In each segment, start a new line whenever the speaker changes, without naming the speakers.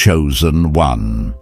chosen one.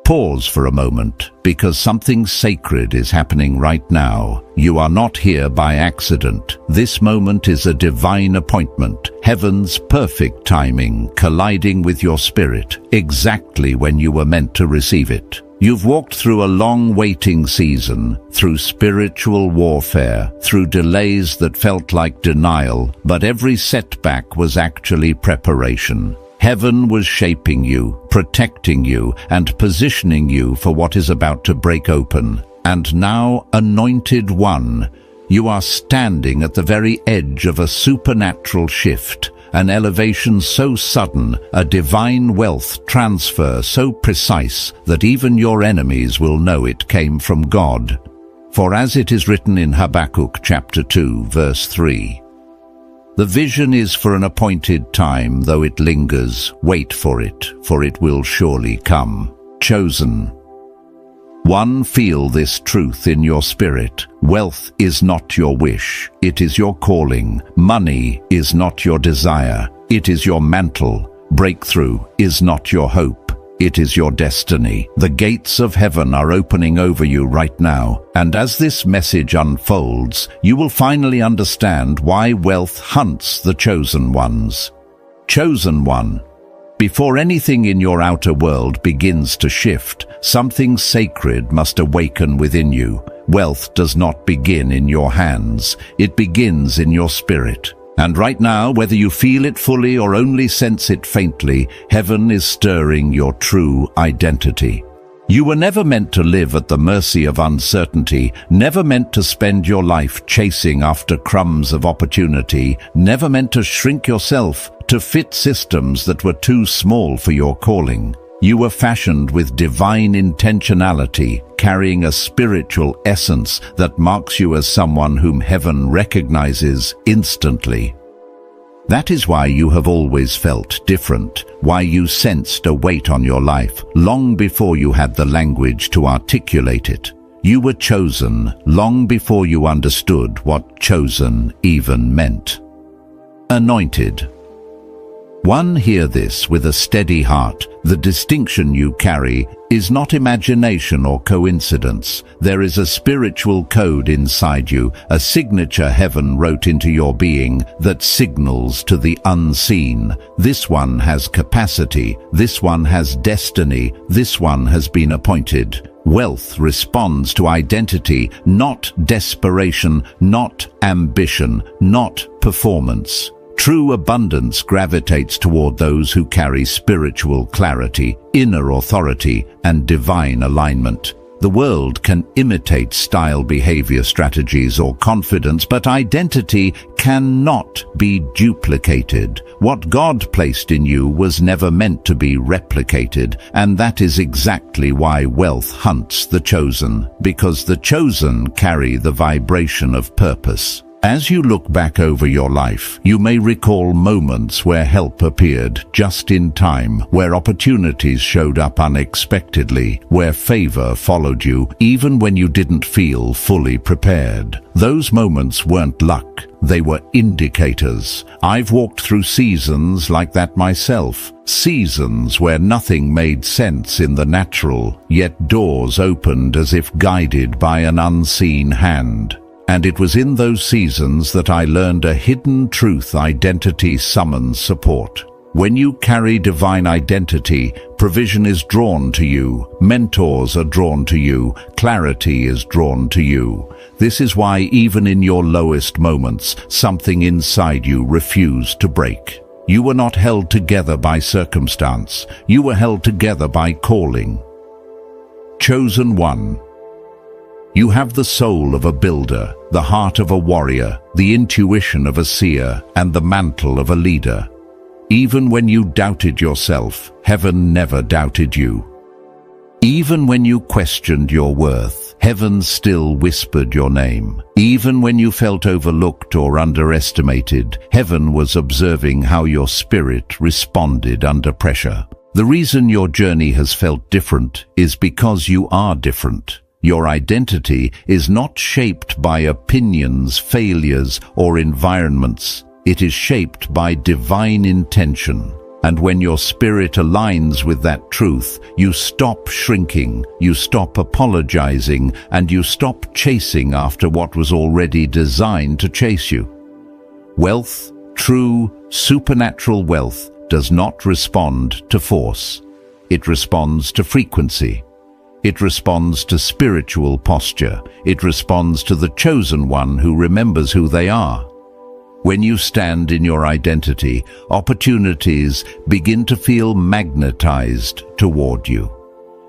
Pause for a moment, because something sacred is happening right now. You are not here by accident. This moment is a divine appointment, heaven's perfect timing colliding with your spirit, exactly when you were meant to receive it. You've walked through a long waiting season, through spiritual warfare, through delays that felt like denial, but every setback was actually preparation. Heaven was shaping you, protecting you, and positioning you for what is about to break open. And now, anointed one, you are standing at the very edge of a supernatural shift, an elevation so sudden, a divine wealth transfer so precise that even your enemies will know it came from God. For as it is written in Habakkuk chapter 2, verse 3, "The vision is for an appointed time, though it lingers, wait for it will surely come." Chosen. One, feel this truth in your spirit. Wealth is not your wish, it is your calling. Money is not your desire, it is your mantle. Breakthrough is not your hope, it is your destiny. The gates of heaven are opening over you right now, and as this message unfolds, you will finally understand why wealth hunts the chosen ones. Chosen one. Before anything in your outer world begins to shift, something sacred must awaken within you. Wealth does not begin in your hands, it begins in your spirit. And right now, whether you feel it fully or only sense it faintly, heaven is stirring your true identity. You were never meant to live at the mercy of uncertainty, never meant to spend your life chasing after crumbs of opportunity, never meant to shrink yourself to fit systems that were too small for your calling. You were fashioned with divine intentionality, carrying a spiritual essence that marks you as someone whom heaven recognizes instantly. That is why you have always felt different, why you sensed a weight on your life long before you had the language to articulate it. You were chosen long before you understood what chosen even meant. Anointed. One, hear this with a steady heart. The distinction you carry is not imagination or coincidence. There is a spiritual code inside you, a signature heaven wrote into your being that signals to the unseen. This one has capacity, this one has destiny, this one has been appointed. Wealth responds to identity, not desperation, not ambition, not performance. True abundance gravitates toward those who carry spiritual clarity, inner authority, and divine alignment. The world can imitate style, behavior, strategies, or confidence, but identity cannot be duplicated. What God placed in you was never meant to be replicated, and that is exactly why wealth hunts the chosen, because the chosen carry the vibration of purpose. As you look back over your life, you may recall moments where help appeared just in time, where opportunities showed up unexpectedly, where favor followed you even when you didn't feel fully prepared. Those moments weren't luck, they were indicators. I've walked through seasons like that myself, seasons where nothing made sense in the natural, yet doors opened as if guided by an unseen hand. And it was in those seasons that I learned a hidden truth: identity summons support. When you carry divine identity, provision is drawn to you, mentors are drawn to you, clarity is drawn to you. This is why even in your lowest moments, something inside you refused to break. You were not held together by circumstance, you were held together by calling. Chosen one. You have the soul of a builder, the heart of a warrior, the intuition of a seer, and the mantle of a leader. Even when you doubted yourself, heaven never doubted you. Even when you questioned your worth, heaven still whispered your name. Even when you felt overlooked or underestimated, heaven was observing how your spirit responded under pressure. The reason your journey has felt different is because you are different. Your identity is not shaped by opinions, failures, or environments. It is shaped by divine intention. And when your spirit aligns with that truth, you stop shrinking, you stop apologizing, and you stop chasing after what was already designed to chase you. Wealth, true, supernatural wealth, does not respond to force. It responds to frequency. It responds to spiritual posture. It responds to the chosen one who remembers who they are. When you stand in your identity, opportunities begin to feel magnetized toward you.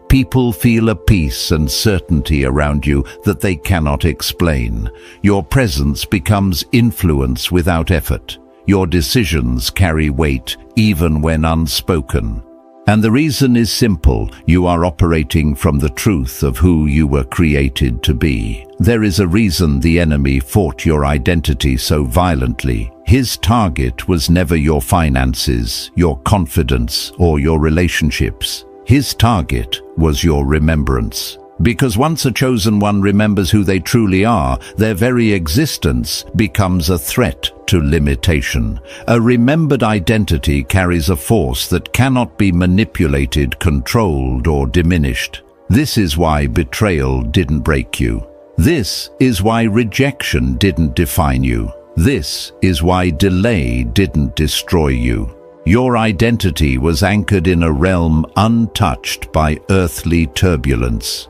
People feel a peace and certainty around you that they cannot explain. Your presence becomes influence without effort. Your decisions carry weight even when unspoken. And the reason is simple: you are operating from the truth of who you were created to be. There is a reason the enemy fought your identity so violently. His target was never your finances, your confidence, or your relationships. His target was your remembrance. Because once a chosen one remembers who they truly are, their very existence becomes a threat to limitation. A remembered identity carries a force that cannot be manipulated, controlled, or diminished. This is why betrayal didn't break you. This is why rejection didn't define you. This is why delay didn't destroy you. Your identity was anchored in a realm untouched by earthly turbulence.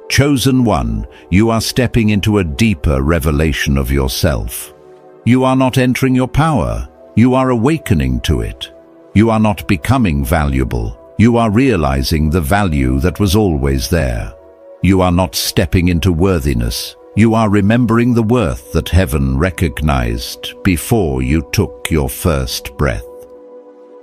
Chosen one, you are stepping into a deeper revelation of yourself. You are not entering your power, you are awakening to it. You are not becoming valuable, you are realizing the value that was always there. You are not stepping into worthiness, you are remembering the worth that heaven recognized before you took your first breath.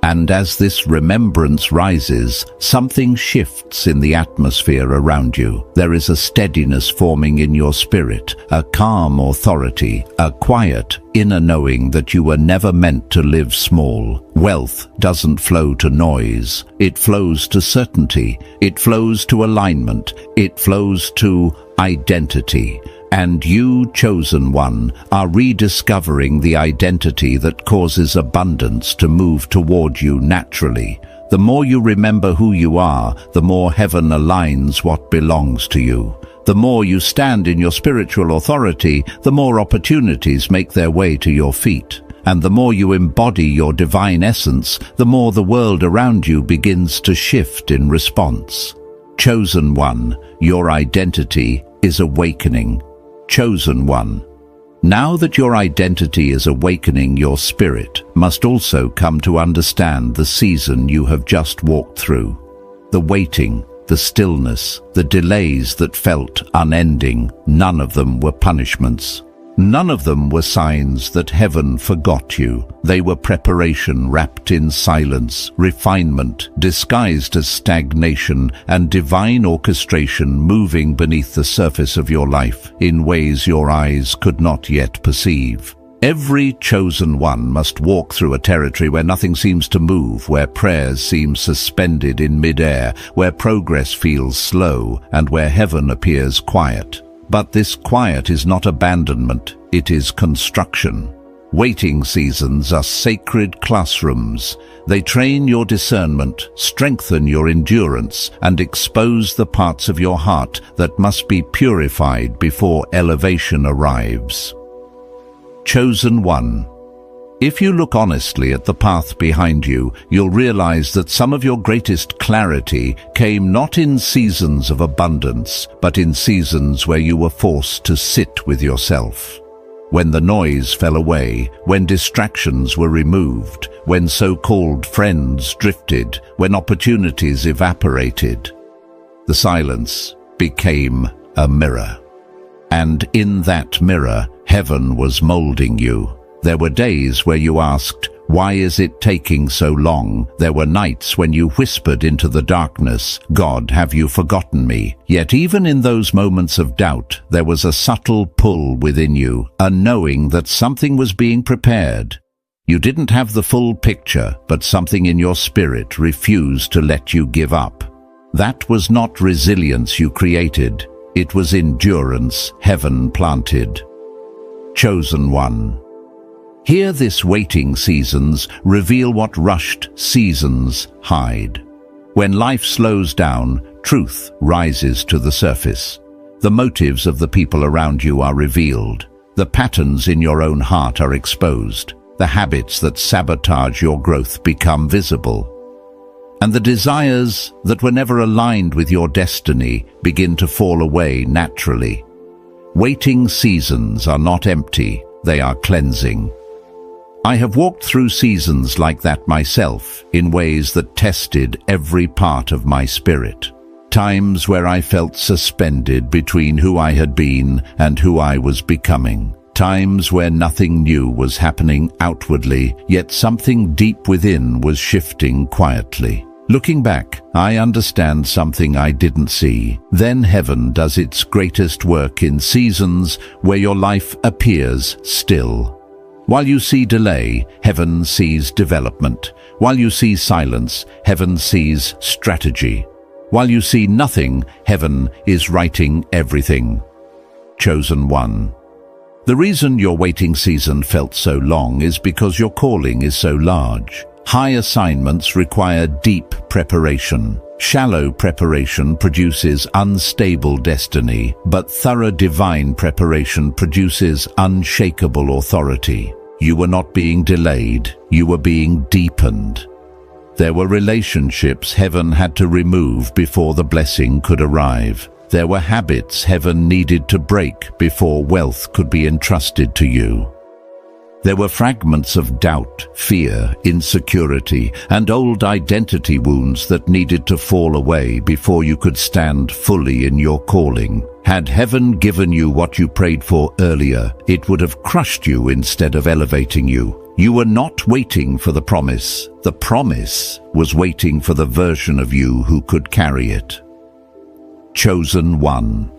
And as this remembrance rises, something shifts in the atmosphere around you. There is a steadiness forming in your spirit, a calm authority, a quiet inner knowing that you were never meant to live small. Wealth doesn't flow to noise. It flows to certainty. It flows to alignment. It flows to identity. And you, chosen one, are rediscovering the identity that causes abundance to move toward you naturally. The more you remember who you are, the more heaven aligns what belongs to you. The more you stand in your spiritual authority, the more opportunities make their way to your feet. And the more you embody your divine essence, the more the world around you begins to shift in response. Chosen one, your identity is awakening. Chosen one. Now that your identity is awakening, your spirit must also come to understand the season you have just walked through. The waiting, the stillness, the delays that felt unending, none of them were punishments. None of them were signs that heaven forgot you. They were preparation wrapped in silence, refinement disguised as stagnation, and divine orchestration moving beneath the surface of your life in ways your eyes could not yet perceive. Every chosen one must walk through a territory where nothing seems to move, where prayers seem suspended in midair, where progress feels slow, and where heaven appears quiet. But this quiet is not abandonment, it is construction. Waiting seasons are sacred classrooms. They train your discernment, strengthen your endurance, and expose the parts of your heart that must be purified before elevation arrives. Chosen one. If you look honestly at the path behind you, you'll realize that some of your greatest clarity came not in seasons of abundance, but in seasons where you were forced to sit with yourself. When the noise fell away, when distractions were removed, when so-called friends drifted, when opportunities evaporated, the silence became a mirror. And in that mirror, heaven was molding you. There were days where you asked, "Why is it taking so long?" There were nights when you whispered into the darkness, "God, have you forgotten me?" Yet even in those moments of doubt, there was a subtle pull within you, a knowing that something was being prepared. You didn't have the full picture, but something in your spirit refused to let you give up. That was not resilience you created. It was endurance heaven planted. Chosen one. Here this waiting seasons reveal what rushed seasons hide. When life slows down, truth rises to the surface. The motives of the people around you are revealed. The patterns in your own heart are exposed. The habits that sabotage your growth become visible. And the desires that were never aligned with your destiny begin to fall away naturally. Waiting seasons are not empty, they are cleansing. I have walked through seasons like that myself, in ways that tested every part of my spirit. Times where I felt suspended between who I had been and who I was becoming. Times where nothing new was happening outwardly, yet something deep within was shifting quietly. Looking back, I understand something I didn't see. Then heaven does its greatest work in seasons where your life appears still. While you see delay, heaven sees development. While you see silence, heaven sees strategy. While you see nothing, heaven is writing everything. Chosen one. The reason your waiting season felt so long is because your calling is so large. High assignments require deep preparation. Shallow preparation produces unstable destiny, but thorough divine preparation produces unshakable authority. You were not being delayed, you were being deepened. There were relationships heaven had to remove before the blessing could arrive. There were habits heaven needed to break before wealth could be entrusted to you. There were fragments of doubt, fear, insecurity, and old identity wounds that needed to fall away before you could stand fully in your calling. Had heaven given you what you prayed for earlier, it would have crushed you instead of elevating you. You were not waiting for the promise. The promise was waiting for the version of you who could carry it. Chosen one.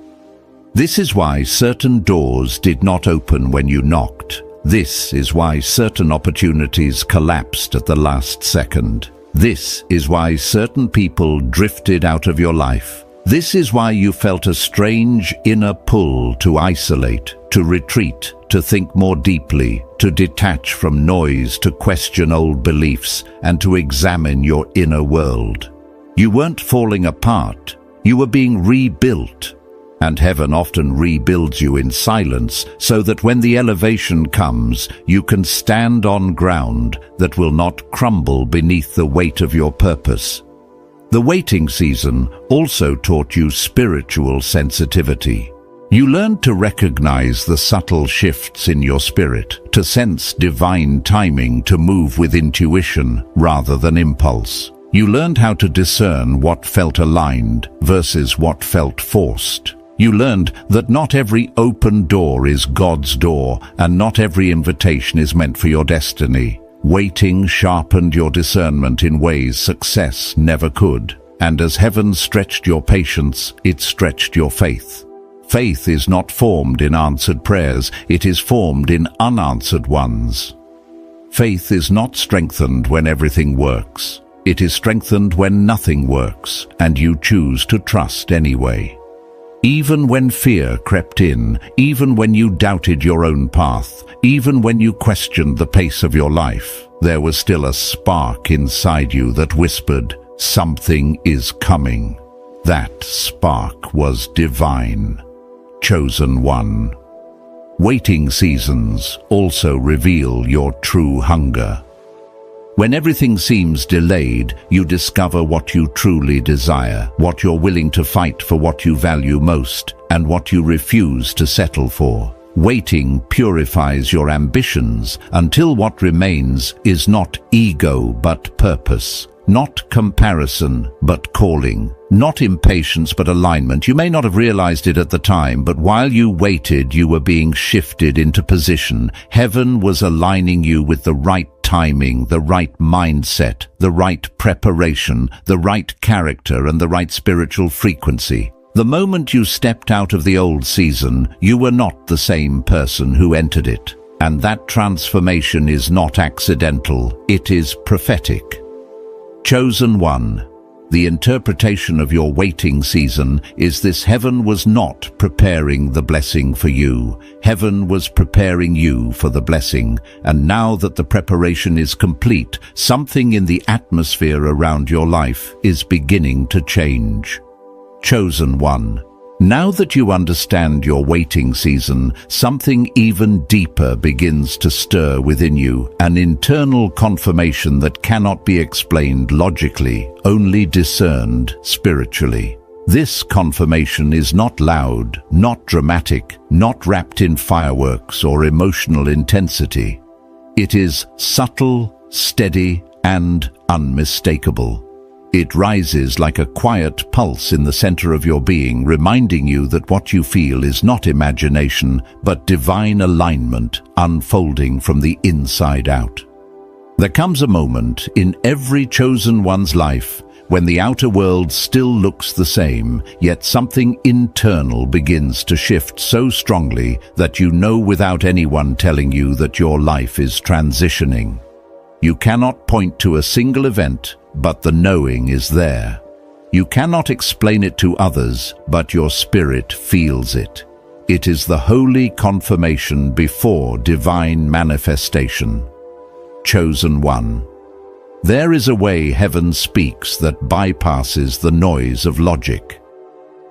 This is why certain doors did not open when you knocked. This is why certain opportunities collapsed at the last second. This is why certain people drifted out of your life. This is why you felt a strange inner pull to isolate, to retreat, to think more deeply, to detach from noise, to question old beliefs, and to examine your inner world. You weren't falling apart, you were being rebuilt. And heaven often rebuilds you in silence, so that when the elevation comes, you can stand on ground that will not crumble beneath the weight of your purpose. The waiting season also taught you spiritual sensitivity. You learned to recognize the subtle shifts in your spirit, to sense divine timing, to move with intuition rather than impulse. You learned how to discern what felt aligned versus what felt forced. You learned that not every open door is God's door, and not every invitation is meant for your destiny. Waiting sharpened your discernment in ways success never could. And as heaven stretched your patience, it stretched your faith. Faith is not formed in answered prayers, it is formed in unanswered ones. Faith is not strengthened when everything works. It is strengthened when nothing works, and you choose to trust anyway. Even when fear crept in, even when you doubted your own path, even when you questioned the pace of your life, there was still a spark inside you that whispered, "Something is coming." That spark was divine. Chosen one. Waiting seasons also reveal your true hunger. When everything seems delayed, you discover what you truly desire, what you're willing to fight for, what you value most, and what you refuse to settle for. Waiting purifies your ambitions until what remains is not ego but purpose, not comparison but calling, not impatience but alignment. You may not have realized it at the time, but while you waited, you were being shifted into position. Heaven was aligning you with the right timing, the right mindset, the right preparation, the right character, and the right spiritual frequency. The moment you stepped out of the old season, you were not the same person who entered it. And that transformation is not accidental, it is prophetic. Chosen one. The interpretation of your waiting season is this: heaven was not preparing the blessing for you. Heaven was preparing you for the blessing, and now that the preparation is complete, something in the atmosphere around your life is beginning to change. Chosen one. Now that you understand your waiting season, something even deeper begins to stir within you, an internal confirmation that cannot be explained logically, only discerned spiritually. This confirmation is not loud, not dramatic, not wrapped in fireworks or emotional intensity. It is subtle, steady, and unmistakable. It rises like a quiet pulse in the center of your being, reminding you that what you feel is not imagination, but divine alignment unfolding from the inside out. There comes a moment in every chosen one's life when the outer world still looks the same, yet something internal begins to shift so strongly that you know without anyone telling you that your life is transitioning. You cannot point to a single event, but the knowing is there. You cannot explain it to others, but your spirit feels it. It is the holy confirmation before divine manifestation. Chosen one. There is a way heaven speaks that bypasses the noise of logic.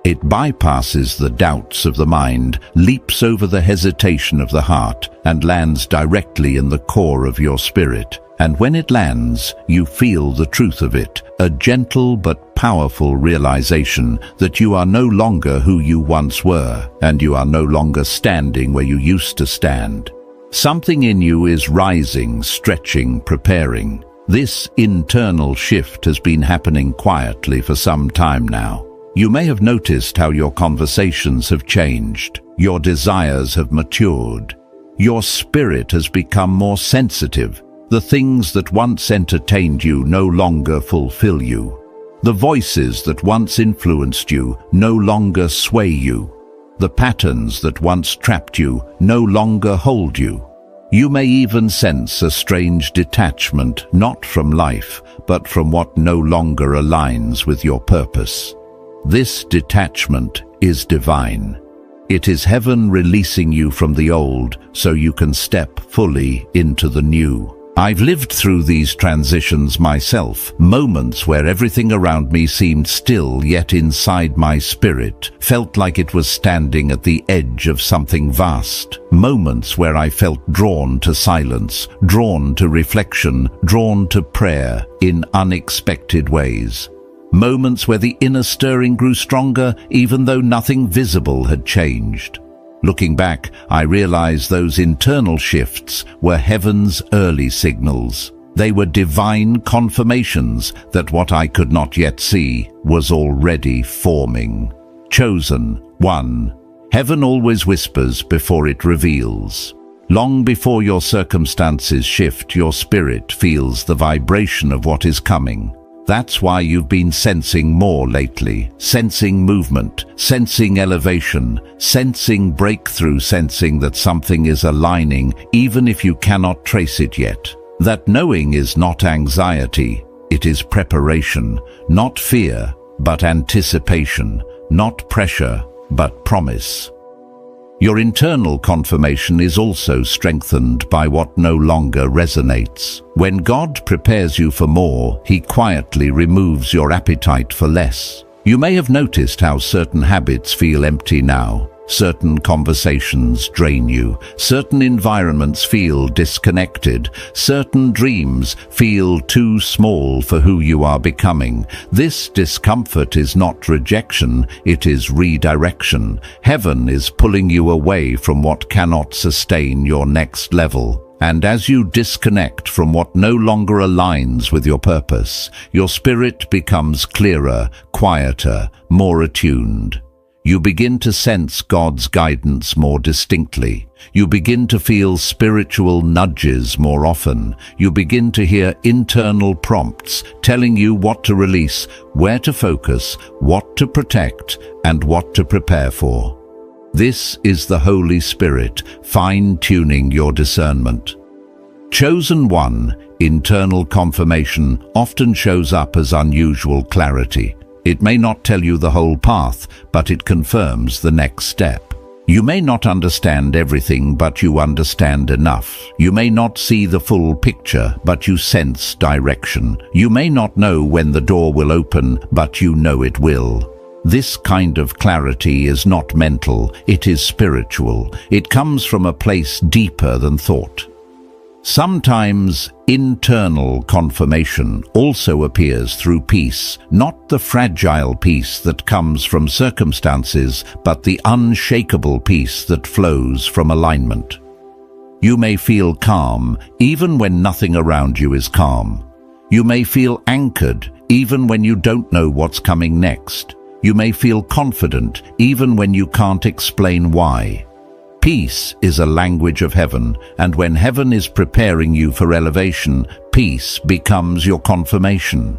It bypasses the doubts of the mind, leaps over the hesitation of the heart, and lands directly in the core of your spirit. And when it lands, you feel the truth of it, a gentle but powerful realization that you are no longer who you once were, and you are no longer standing where you used to stand. Something in you is rising, stretching, preparing. This internal shift has been happening quietly for some time now. You may have noticed how your conversations have changed, your desires have matured, your spirit has become more sensitive. The things that once entertained you no longer fulfill you. The voices that once influenced you no longer sway you. The patterns that once trapped you no longer hold you. You may even sense a strange detachment, not from life, but from what no longer aligns with your purpose. This detachment is divine. It is heaven releasing you from the old so you can step fully into the new. I've lived through these transitions myself, moments where everything around me seemed still, yet inside my spirit felt like it was standing at the edge of something vast. Moments where I felt drawn to silence, drawn to reflection, drawn to prayer in unexpected ways. Moments where the inner stirring grew stronger even though nothing visible had changed. Looking back, I realized those internal shifts were heaven's early signals. They were divine confirmations that what I could not yet see was already forming. Chosen one. Heaven always whispers before it reveals. Long before your circumstances shift, your spirit feels the vibration of what is coming. That's why you've been sensing more lately, sensing movement, sensing elevation, sensing breakthrough, sensing that something is aligning even if you cannot trace it yet. That knowing is not anxiety, it is preparation, not fear, but anticipation, not pressure, but promise. Your internal confirmation is also strengthened by what no longer resonates. When God prepares you for more, He quietly removes your appetite for less. You may have noticed how certain habits feel empty now. Certain conversations drain you. Certain environments feel disconnected. Certain dreams feel too small for who you are becoming. This discomfort is not rejection, it is redirection. Heaven is pulling you away from what cannot sustain your next level. And as you disconnect from what no longer aligns with your purpose, your spirit becomes clearer, quieter, more attuned. You begin to sense God's guidance more distinctly. You begin to feel spiritual nudges more often. You begin to hear internal prompts telling you what to release, where to focus, what to protect, and what to prepare for. This is the Holy Spirit fine-tuning your discernment. Chosen one, Internal confirmation often shows up as unusual clarity. It may not tell you the whole path, but it confirms the next step. You may not understand everything, but you understand enough. You may not see the full picture, but you sense direction. You may not know when the door will open, but you know it will. This kind of clarity is not mental, it is spiritual. It comes from a place deeper than thought. Sometimes internal confirmation also appears through peace, not the fragile peace that comes from circumstances, but the unshakable peace that flows from alignment. You may feel calm even when nothing around you is calm. You may feel anchored even when you don't know what's coming next. You may feel confident even when you can't explain why. Peace is a language of heaven, and when heaven is preparing you for elevation, peace becomes your confirmation.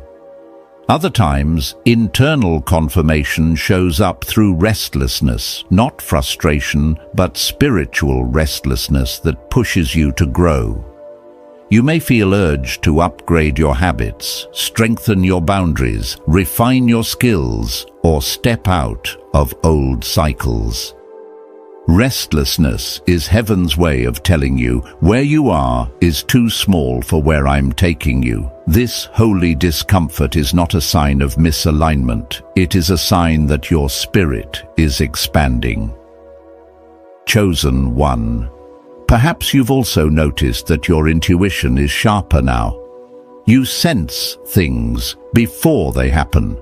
Other times, internal confirmation shows up through restlessness, not frustration, but spiritual restlessness that pushes you to grow. You may feel urged to upgrade your habits, strengthen your boundaries, refine your skills, or step out of old cycles. Restlessness is heaven's way of telling you where you are is too small for where I'm taking you. This holy discomfort is not a sign of misalignment. It is a sign that your spirit is expanding. Chosen one. Perhaps you've also noticed that your intuition is sharper now. You sense things before they happen.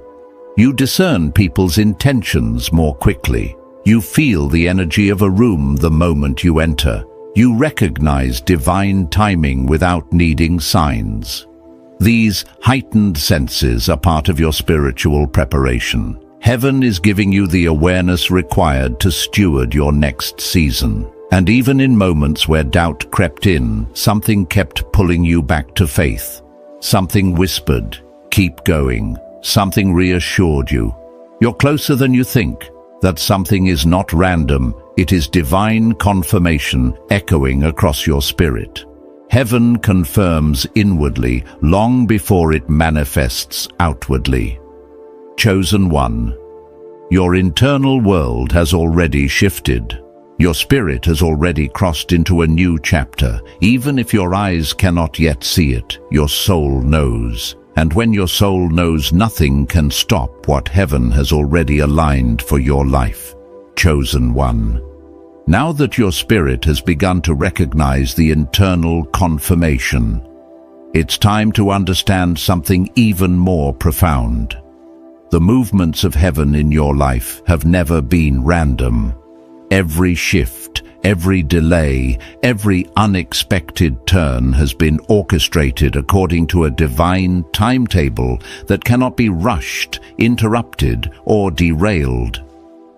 You discern people's intentions more quickly. You feel the energy of a room the moment you enter. You recognize divine timing without needing signs. These heightened senses are part of your spiritual preparation. Heaven is giving you the awareness required to steward your next season. And even in moments where doubt crept in, something kept pulling you back to faith. Something whispered, "Keep going." Something reassured you, "You're closer than you think." That something is not random, it is divine confirmation echoing across your spirit. Heaven confirms inwardly long before it manifests outwardly. Chosen one. Your internal world has already shifted. Your spirit has already crossed into a new chapter. Even if your eyes cannot yet see it, your soul knows. And when your soul knows, nothing can stop what heaven has already aligned for your life. Chosen one. Now that your spirit has begun to recognize the internal confirmation, it's time to understand something even more profound. The movements of heaven in your life have never been random. Every shift, every delay, every unexpected turn has been orchestrated according to a divine timetable that cannot be rushed, interrupted, or derailed.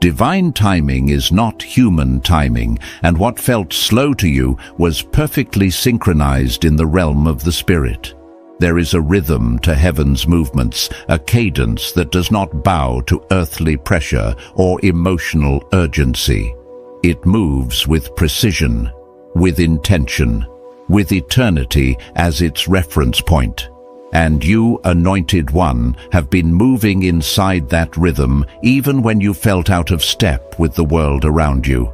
Divine timing is not human timing, and what felt slow to you was perfectly synchronized in the realm of the Spirit. There is a rhythm to heaven's movements, a cadence that does not bow to earthly pressure or emotional urgency. It moves with precision, with intention, with eternity as its reference point. And you, anointed one, have been moving inside that rhythm even when you felt out of step with the world around you.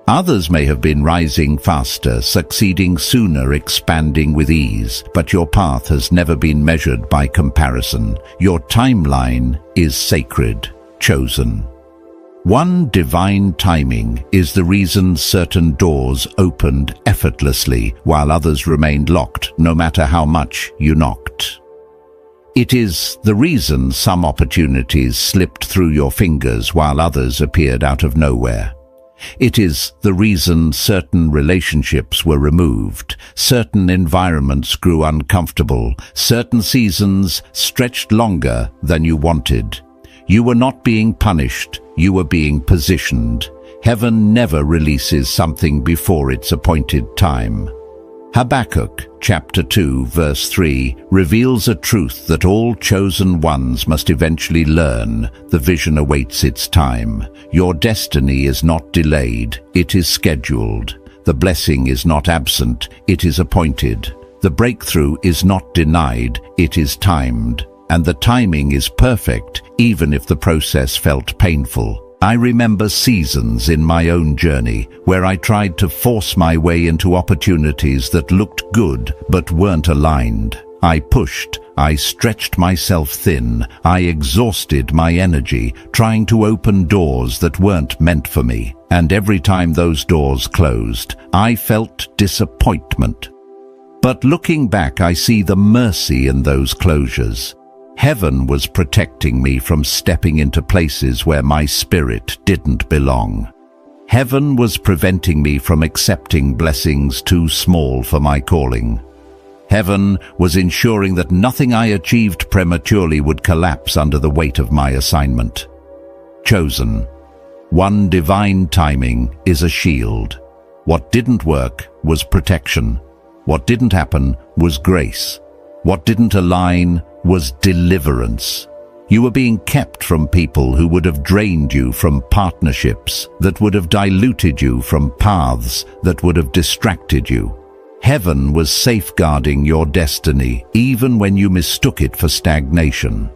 Others may have been rising faster, succeeding sooner, expanding with ease, but your path has never been measured by comparison. Your timeline is sacred, chosen. One divine timing is the reason certain doors opened effortlessly while others remained locked, no matter how much you knocked. It is the reason some opportunities slipped through your fingers while others appeared out of nowhere. It is the reason certain relationships were removed, certain environments grew uncomfortable, certain seasons stretched longer than you wanted. You were not being punished, you were being positioned. Heaven never releases something before its appointed time. Habakkuk chapter 2 verse 3 reveals a truth that all chosen ones must eventually learn. The vision awaits its time. Your destiny is not delayed, it is scheduled. The blessing is not absent, it is appointed. The The breakthrough is not denied, it is timed. And the timing is perfect, even if the process felt painful. I remember seasons in my own journey where I tried to force my way into opportunities that looked good but weren't aligned. I pushed, I stretched myself thin, I exhausted my energy, trying to open doors that weren't meant for me. And every time those doors closed, I felt disappointment. But looking back, I see the mercy in those closures. Heaven was protecting me from stepping into places where my spirit didn't belong. Heaven was preventing me from accepting blessings too small for my calling. Heaven was ensuring that nothing I achieved prematurely would collapse under the weight of my assignment. Chosen. One divine timing is a shield. What didn't work was protection. What didn't happen was grace. What didn't align was deliverance. You were being kept from people who would have drained you, from partnerships that would have diluted you, from paths that would have distracted you. Heaven was safeguarding your destiny, even when you mistook it for stagnation.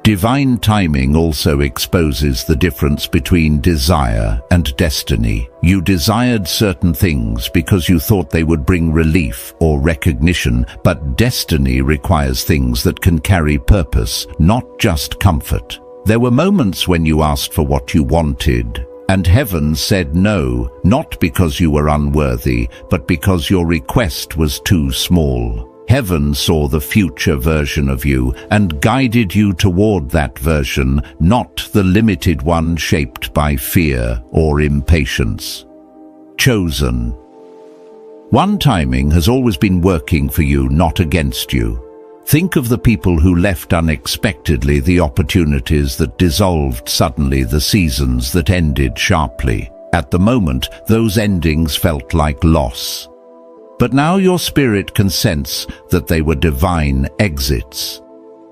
Divine timing also exposes the difference between desire and destiny. You desired certain things because you thought they would bring relief or recognition, but destiny requires things that can carry purpose, not just comfort. There were moments when you asked for what you wanted, and heaven said no, not because you were unworthy, but because your request was too small. Heaven saw the future version of you and guided you toward that version, not the limited one shaped by fear or impatience. Chosen. One timing has always been working for you, not against you. Think of the people who left unexpectedly, the opportunities that dissolved suddenly, the seasons that ended sharply. At the moment, those endings felt like loss. But now your spirit can sense that they were divine exits.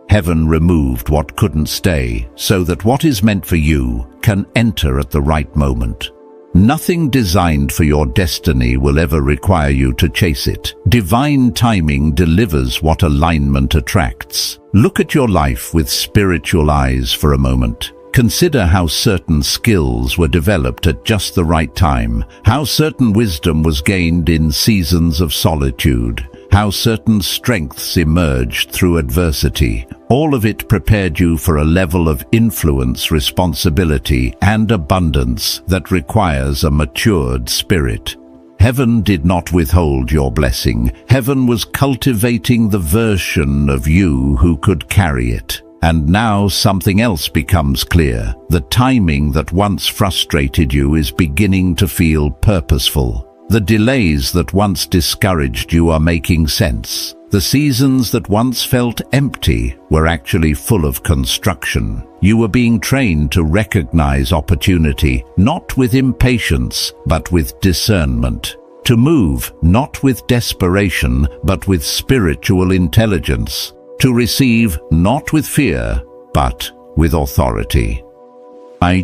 Heaven removed what couldn't stay, so that what is meant for you can enter at the right moment. Nothing designed for your destiny will ever require you to chase it. Divine timing delivers what alignment attracts. Look at your life with spiritual eyes for a moment. Consider how certain skills were developed at just the right time, how certain wisdom was gained in seasons of solitude, how certain strengths emerged through adversity. All of it prepared you for a level of influence, responsibility, and abundance that requires a matured spirit. Heaven did not withhold your blessing. Heaven was cultivating the version of you who could carry it. And now something else becomes clear. The timing that once frustrated you is beginning to feel purposeful. The delays that once discouraged you are making sense. The seasons that once felt empty were actually full of construction. You were being trained to recognize opportunity, not with impatience, but with discernment. To move, not with desperation, but with spiritual intelligence. To receive, not with fear, but with authority.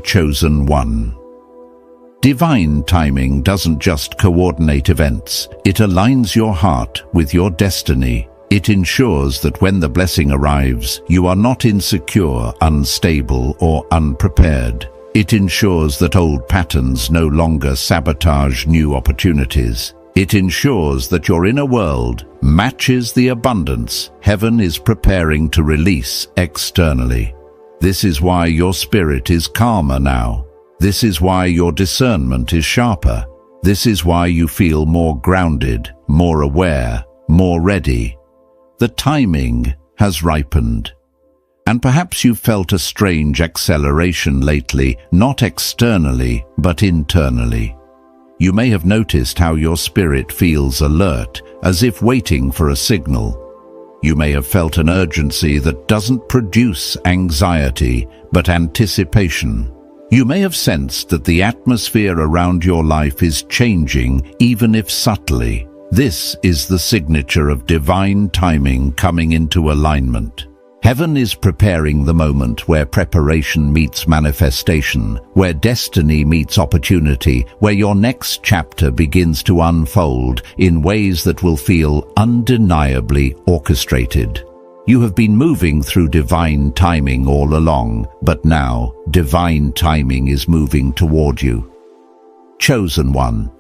Chosen one. Divine timing doesn't just coordinate events, it aligns your heart with your destiny. It ensures that when the blessing arrives, you are not insecure, unstable, or unprepared. It ensures that old patterns no longer sabotage new opportunities. It ensures that your inner world matches the abundance heaven is preparing to release externally. This is why your spirit is calmer now. This is why your discernment is sharper. This is why you feel more grounded, more aware, more ready. The timing has ripened. And perhaps you've felt a strange acceleration lately, not externally, but internally. You may have noticed how your spirit feels alert, as if waiting for a signal. You may have felt an urgency that doesn't produce anxiety, but anticipation. You may have sensed that the atmosphere around your life is changing, even if subtly. This is the signature of divine timing coming into alignment. Heaven is preparing the moment where preparation meets manifestation, where destiny meets opportunity, where your next chapter begins to unfold in ways that will feel undeniably orchestrated. You have been moving through divine timing all along, but now divine timing is moving toward you. Chosen one.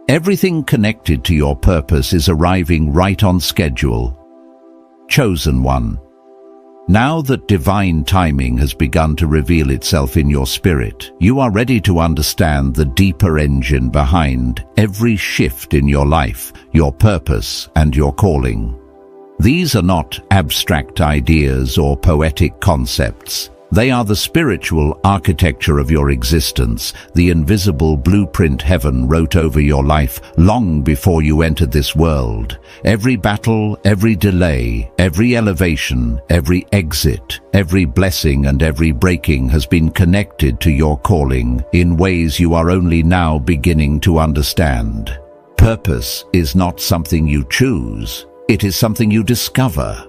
Everything connected to your purpose is arriving right on schedule. Chosen one. Now that divine timing has begun to reveal itself in your spirit, you are ready to understand the deeper engine behind every shift in your life, your purpose, and your calling. These are not abstract ideas or poetic concepts. They are the spiritual architecture of your existence, the invisible blueprint heaven wrote over your life long before you entered this world. Every battle, every delay, every elevation, every exit, every blessing and every breaking has been connected to your calling in ways you are only now beginning to understand. Purpose is not something you choose, it is something you discover.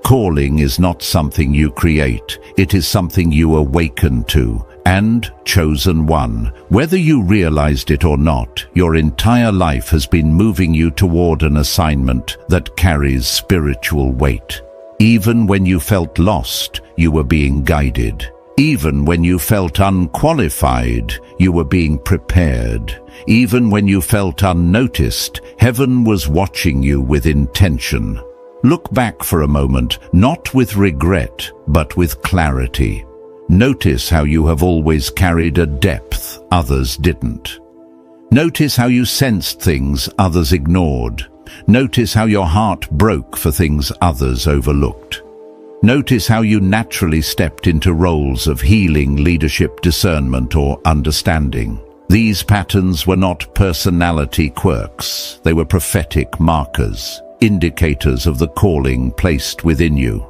Calling is not something you create, it is something you awaken to. And, chosen one, whether you realized it or not, your entire life has been moving you toward an assignment that carries spiritual weight. Even when you felt lost, you were being guided. Even when you felt unqualified, you were being prepared. Even when you felt unnoticed, heaven was watching you with intention. Look back for a moment, not with regret, but with clarity. Notice how you have always carried a depth others didn't. Notice how you sensed things others ignored. Notice how your heart broke for things others overlooked. Notice how you naturally stepped into roles of healing, leadership, discernment, or understanding. These patterns were not personality quirks, they were prophetic markers, indicators of the calling placed within you.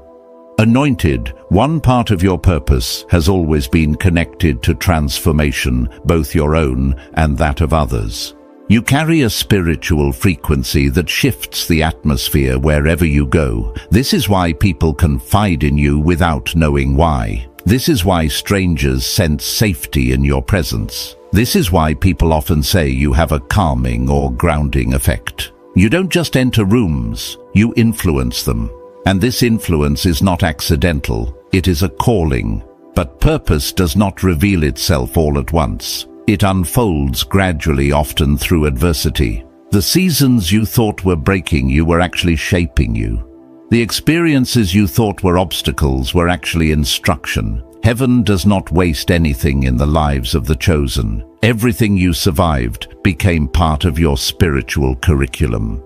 Anointed, one part of your purpose has always been connected to transformation, both your own and that of others. You carry a spiritual frequency that shifts the atmosphere wherever you go. This is why people confide in you without knowing why. This is why strangers sense safety in your presence. This is why people often say you have a calming or grounding effect. You don't just enter rooms, you influence them. And this influence is not accidental, it is a calling. But purpose does not reveal itself all at once. It unfolds gradually, often through adversity. The seasons you thought were breaking you were actually shaping you. The experiences you thought were obstacles were actually instruction. Heaven does not waste anything in the lives of the chosen. Everything you survived became part of your spiritual curriculum.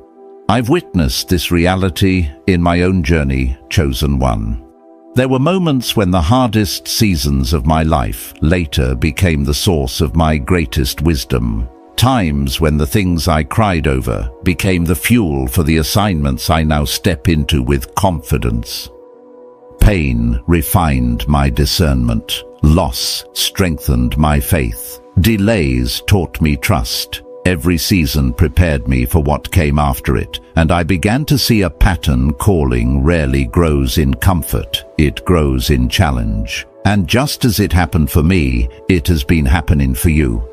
I've witnessed this reality in my own journey, chosen one. There were moments when the hardest seasons of my life later became the source of my greatest wisdom. Times when the things I cried over became the fuel for the assignments I now step into with confidence. Pain refined my discernment. Loss strengthened my faith. Delays taught me trust. Every season prepared me for what came after it, and I began to see a pattern. Calling rarely grows in comfort, it grows in challenge. And just as it happened for me, it has been happening for you.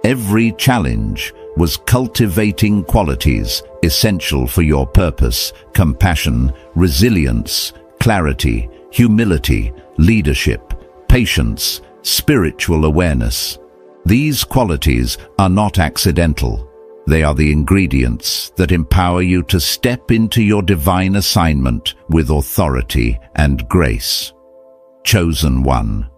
Every challenge was cultivating qualities essential for your purpose: compassion, resilience, clarity, humility, leadership, patience, spiritual awareness. These qualities are not accidental. They are the ingredients that empower you to step into your divine assignment with authority and grace. Chosen one.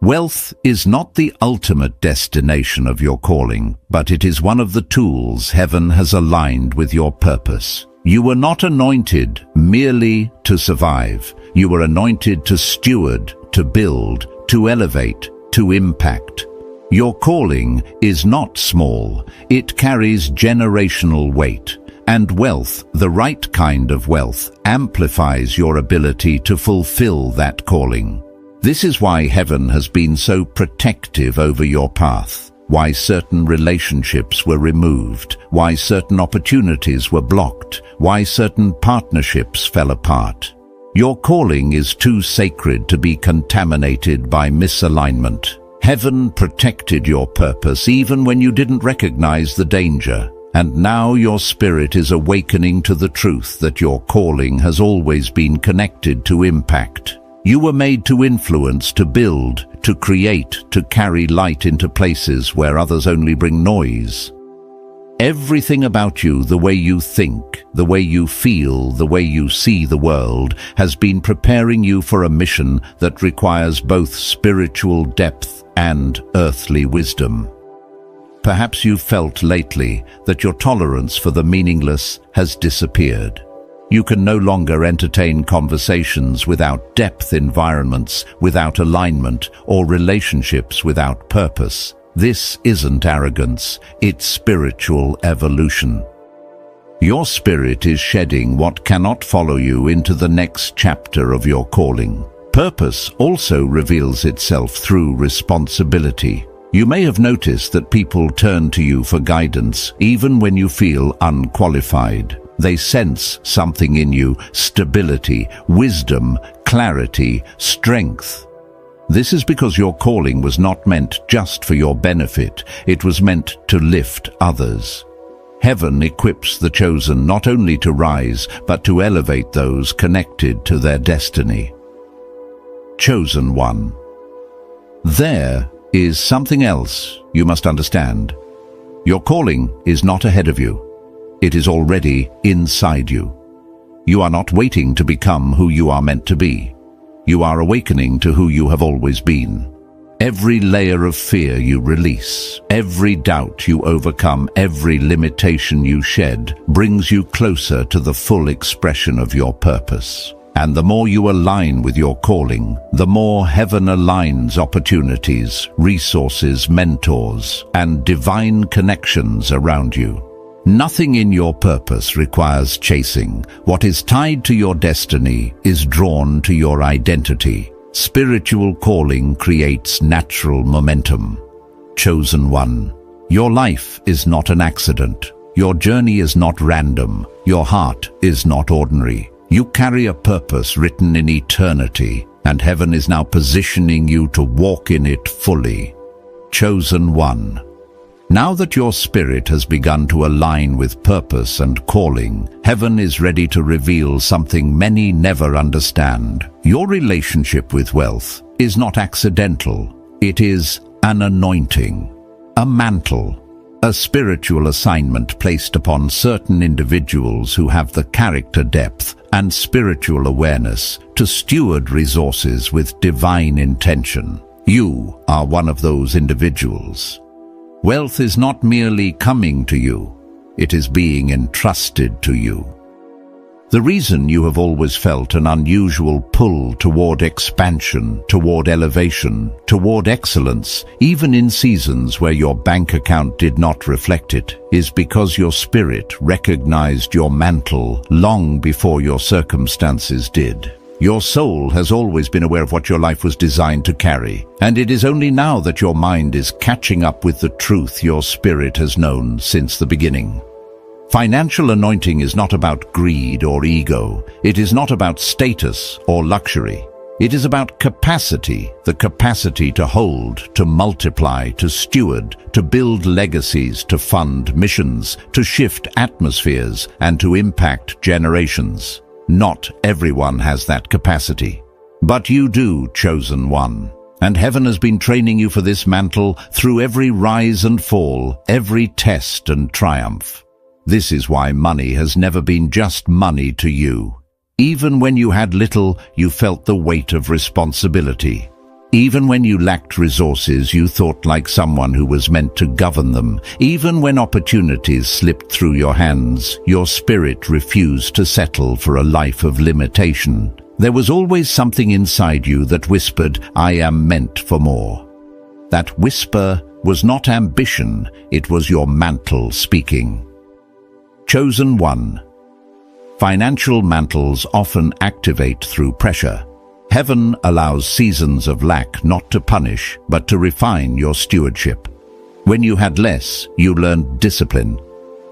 Wealth is not the ultimate destination of your calling, but it is one of the tools heaven has aligned with your purpose. You were not anointed merely to survive. You were anointed to steward, to build, to elevate, to impact. Your calling is not small. It carries generational weight. And wealth, the right kind of wealth, amplifies your ability to fulfill that calling. This is why heaven has been so protective over your path, why certain relationships were removed, why certain opportunities were blocked, why certain partnerships fell apart. Your calling is too sacred to be contaminated by misalignment. Heaven protected your purpose even when you didn't recognize the danger. And now your spirit is awakening to the truth that your calling has always been connected to impact. You were made to influence, to build, to create, to carry light into places where others only bring noise. Everything about you, the way you think, the way you feel, the way you see the world, has been preparing you for a mission that requires both spiritual depth and earthly wisdom. Perhaps you've felt lately that your tolerance for the meaningless has disappeared. You can no longer entertain conversations without depth, environments without alignment, or relationships without purpose. This isn't arrogance, it's spiritual evolution. Your spirit is shedding what cannot follow you into the next chapter of your calling. Purpose also reveals itself through responsibility. You may have noticed that people turn to you for guidance, even when you feel unqualified. They sense something in you: stability, wisdom, clarity, strength. This is because your calling was not meant just for your benefit. It was meant to lift others. Heaven equips the chosen not only to rise, but to elevate those connected to their destiny. Chosen one. There is something else you must understand. Your calling is not ahead of you. It is already inside you. You are not waiting to become who you are meant to be. You are awakening to who you have always been. Every layer of fear you release, every doubt you overcome, every limitation you shed, brings you closer to the full expression of your purpose. And the more you align with your calling, the more heaven aligns opportunities, resources, mentors, and divine connections around you. Nothing in your purpose requires chasing. What is tied to your destiny is drawn to your identity. Spiritual calling creates natural momentum. Chosen one. Your life is not an accident. Your journey is not random. Your heart is not ordinary. You carry a purpose written in eternity, and heaven is now positioning you to walk in it fully. Chosen one. Now that your spirit has begun to align with purpose and calling, heaven is ready to reveal something many never understand. Your relationship with wealth is not accidental. It is an anointing, a mantle, a spiritual assignment placed upon certain individuals who have the character depth and spiritual awareness to steward resources with divine intention. You are one of those individuals. Wealth is not merely coming to you, it is being entrusted to you. The reason you have always felt an unusual pull toward expansion, toward elevation, toward excellence, even in seasons where your bank account did not reflect it, is because your spirit recognized your mantle long before your circumstances did. Your soul has always been aware of what your life was designed to carry, and it is only now that your mind is catching up with the truth your spirit has known since the beginning. Financial anointing is not about greed or ego. It is not about status or luxury. It is about capacity, the capacity to hold, to multiply, to steward, to build legacies, to fund missions, to shift atmospheres, and to impact generations. Not everyone has that capacity. But you do, chosen one. And heaven has been training you for this mantle through every rise and fall, every test and triumph. This is why money has never been just money to you. Even when you had little, you felt the weight of responsibility. Even when you lacked resources, you thought like someone who was meant to govern them. Even when opportunities slipped through your hands, your spirit refused to settle for a life of limitation. There was always something inside you that whispered, "I am meant for more." That whisper was not ambition, it was your mantle speaking. Chosen one. Financial mantles often activate through pressure. Heaven allows seasons of lack not to punish, but to refine your stewardship. When you had less, you learned discipline.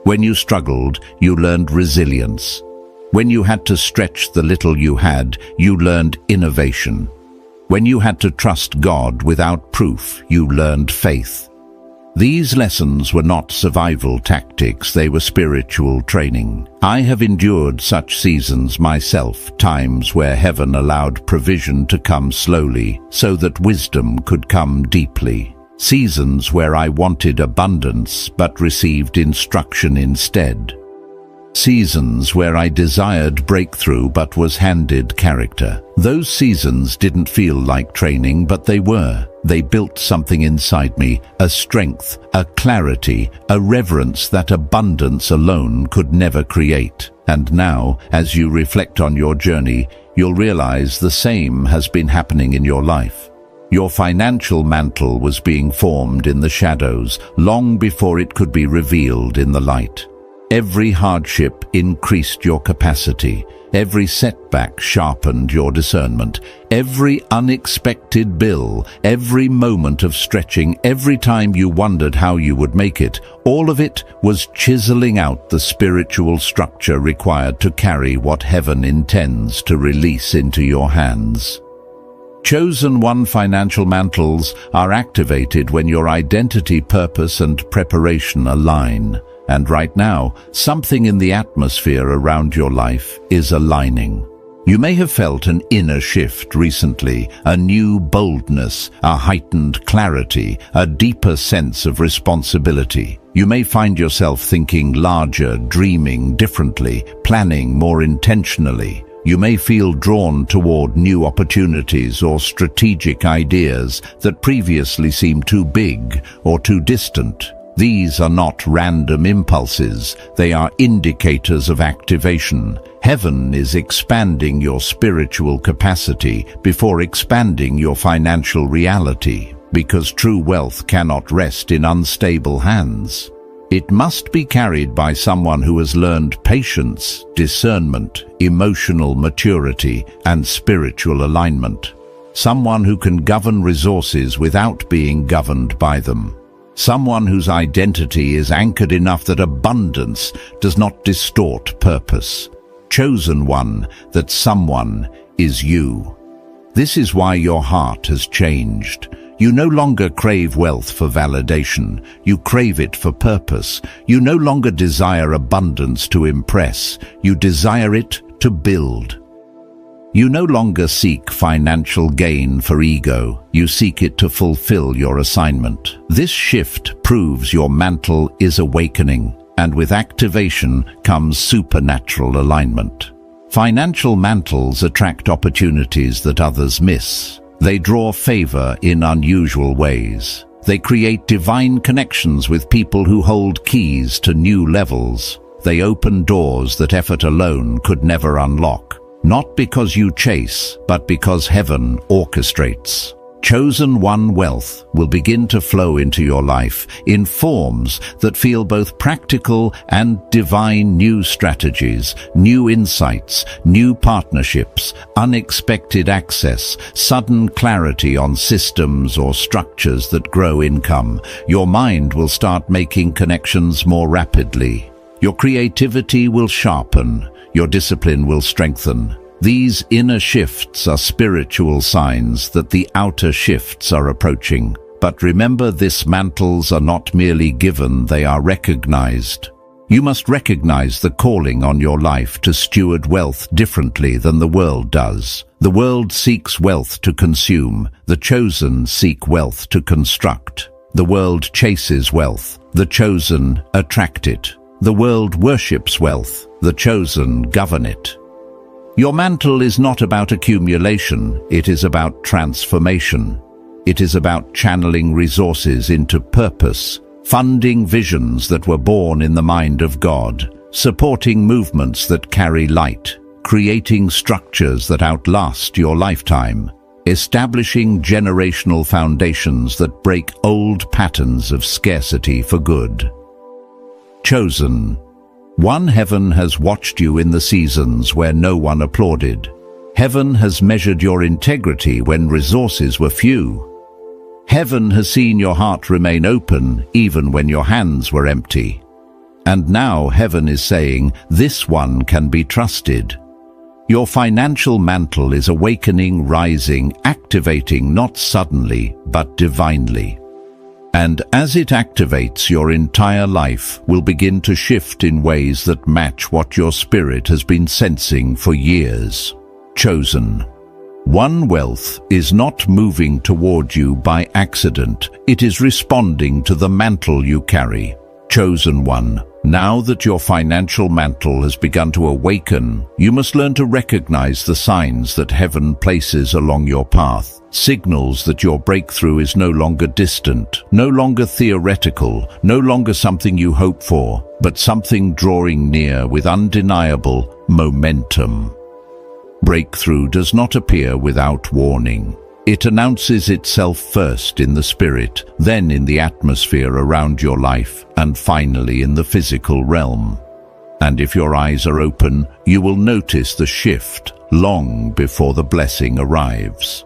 When you struggled, you learned resilience. When you had to stretch the little you had, you learned innovation. When you had to trust God without proof, you learned faith. These lessons were not survival tactics, they were spiritual training. I have endured such seasons myself, times where heaven allowed provision to come slowly so that wisdom could come deeply. Seasons where I wanted abundance but received instruction instead. Seasons where I desired breakthrough but was handed character. Those seasons didn't feel like training, but they were. They built something inside me, a strength, a clarity, a reverence that abundance alone could never create. And now, as you reflect on your journey, you'll realize the same has been happening in your life. Your financial mantle was being formed in the shadows long before it could be revealed in the light. Every hardship increased your capacity. Every setback sharpened your discernment. Every unexpected bill, every moment of stretching, every time you wondered how you would make it, all of it was chiseling out the spiritual structure required to carry what heaven intends to release into your hands. Chosen one financial mantles are activated when your identity, purpose, and preparation align. And right now, something in the atmosphere around your life is aligning. You may have felt an inner shift recently, a new boldness, a heightened clarity, a deeper sense of responsibility. You may find yourself thinking larger, dreaming differently, planning more intentionally. You may feel drawn toward new opportunities or strategic ideas that previously seemed too big or too distant. These are not random impulses, they are indicators of activation. Heaven is expanding your spiritual capacity before expanding your financial reality, because true wealth cannot rest in unstable hands. It must be carried by someone who has learned patience, discernment, emotional maturity, and spiritual alignment. Someone who can govern resources without being governed by them. Someone whose identity is anchored enough that abundance does not distort purpose. Chosen one, that someone is you. This is why your heart has changed. You no longer crave wealth for validation. You crave it for purpose. You no longer desire abundance to impress. You desire it to build. You no longer seek financial gain for ego. You seek it to fulfill your assignment. This shift proves your mantle is awakening, and with activation comes supernatural alignment. Financial mantles attract opportunities that others miss. They draw favor in unusual ways. They create divine connections with people who hold keys to new levels. They open doors that effort alone could never unlock. Not because you chase, but because heaven orchestrates. Chosen one wealth will begin to flow into your life in forms that feel both practical and divine. New strategies, new insights, new partnerships, unexpected access, sudden clarity on systems or structures that grow income. Your mind will start making connections more rapidly. Your creativity will sharpen. Your discipline will strengthen. These inner shifts are spiritual signs that the outer shifts are approaching. But remember, these mantles are not merely given, they are recognized. You must recognize the calling on your life to steward wealth differently than the world does. The world seeks wealth to consume. The chosen seek wealth to construct. The world chases wealth. The chosen attract it. The world worships wealth. The chosen govern it. Your mantle is not about accumulation, it is about transformation. It is about channeling resources into purpose, funding visions that were born in the mind of God, supporting movements that carry light, creating structures that outlast your lifetime, establishing generational foundations that break old patterns of scarcity for good. Chosen. One, heaven has watched you in the seasons where no one applauded. Heaven has measured your integrity when resources were few. Heaven has seen your heart remain open even when your hands were empty. And now heaven is saying, this one can be trusted. Your financial mantle is awakening, rising, activating not suddenly, but divinely. And as it activates, your entire life will begin to shift in ways that match what your spirit has been sensing for years. Chosen. One, wealth is not moving toward you by accident. It is responding to the mantle you carry. Chosen one. Now that your financial mantle has begun to awaken, you must learn to recognize the signs that heaven places along your path. Signals that your breakthrough is no longer distant, no longer theoretical, no longer something you hope for, but something drawing near with undeniable momentum. Breakthrough does not appear without warning. It announces itself first in the spirit, then in the atmosphere around your life, and finally in the physical realm. And if your eyes are open, you will notice the shift long before the blessing arrives.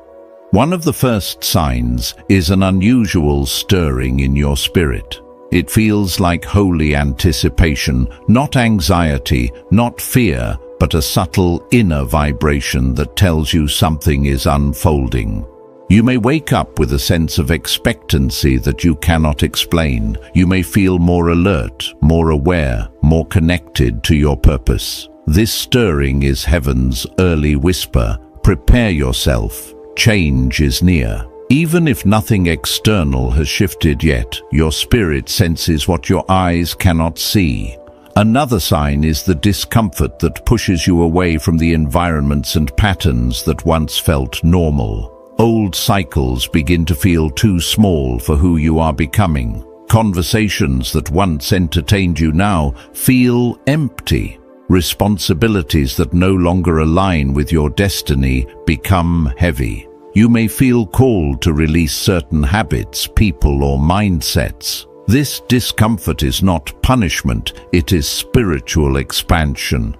One of the first signs is an unusual stirring in your spirit. It feels like holy anticipation, not anxiety, not fear, but a subtle inner vibration that tells you something is unfolding. You may wake up with a sense of expectancy that you cannot explain. You may feel more alert, more aware, more connected to your purpose. This stirring is heaven's early whisper. Prepare yourself. Change is near. Even if nothing external has shifted yet, your spirit senses what your eyes cannot see. Another sign is the discomfort that pushes you away from the environments and patterns that once felt normal. Old cycles begin to feel too small for who you are becoming. Conversations that once entertained you now feel empty. Responsibilities that no longer align with your destiny become heavy. You may feel called to release certain habits, people, or mindsets. This discomfort is not punishment, it is spiritual expansion.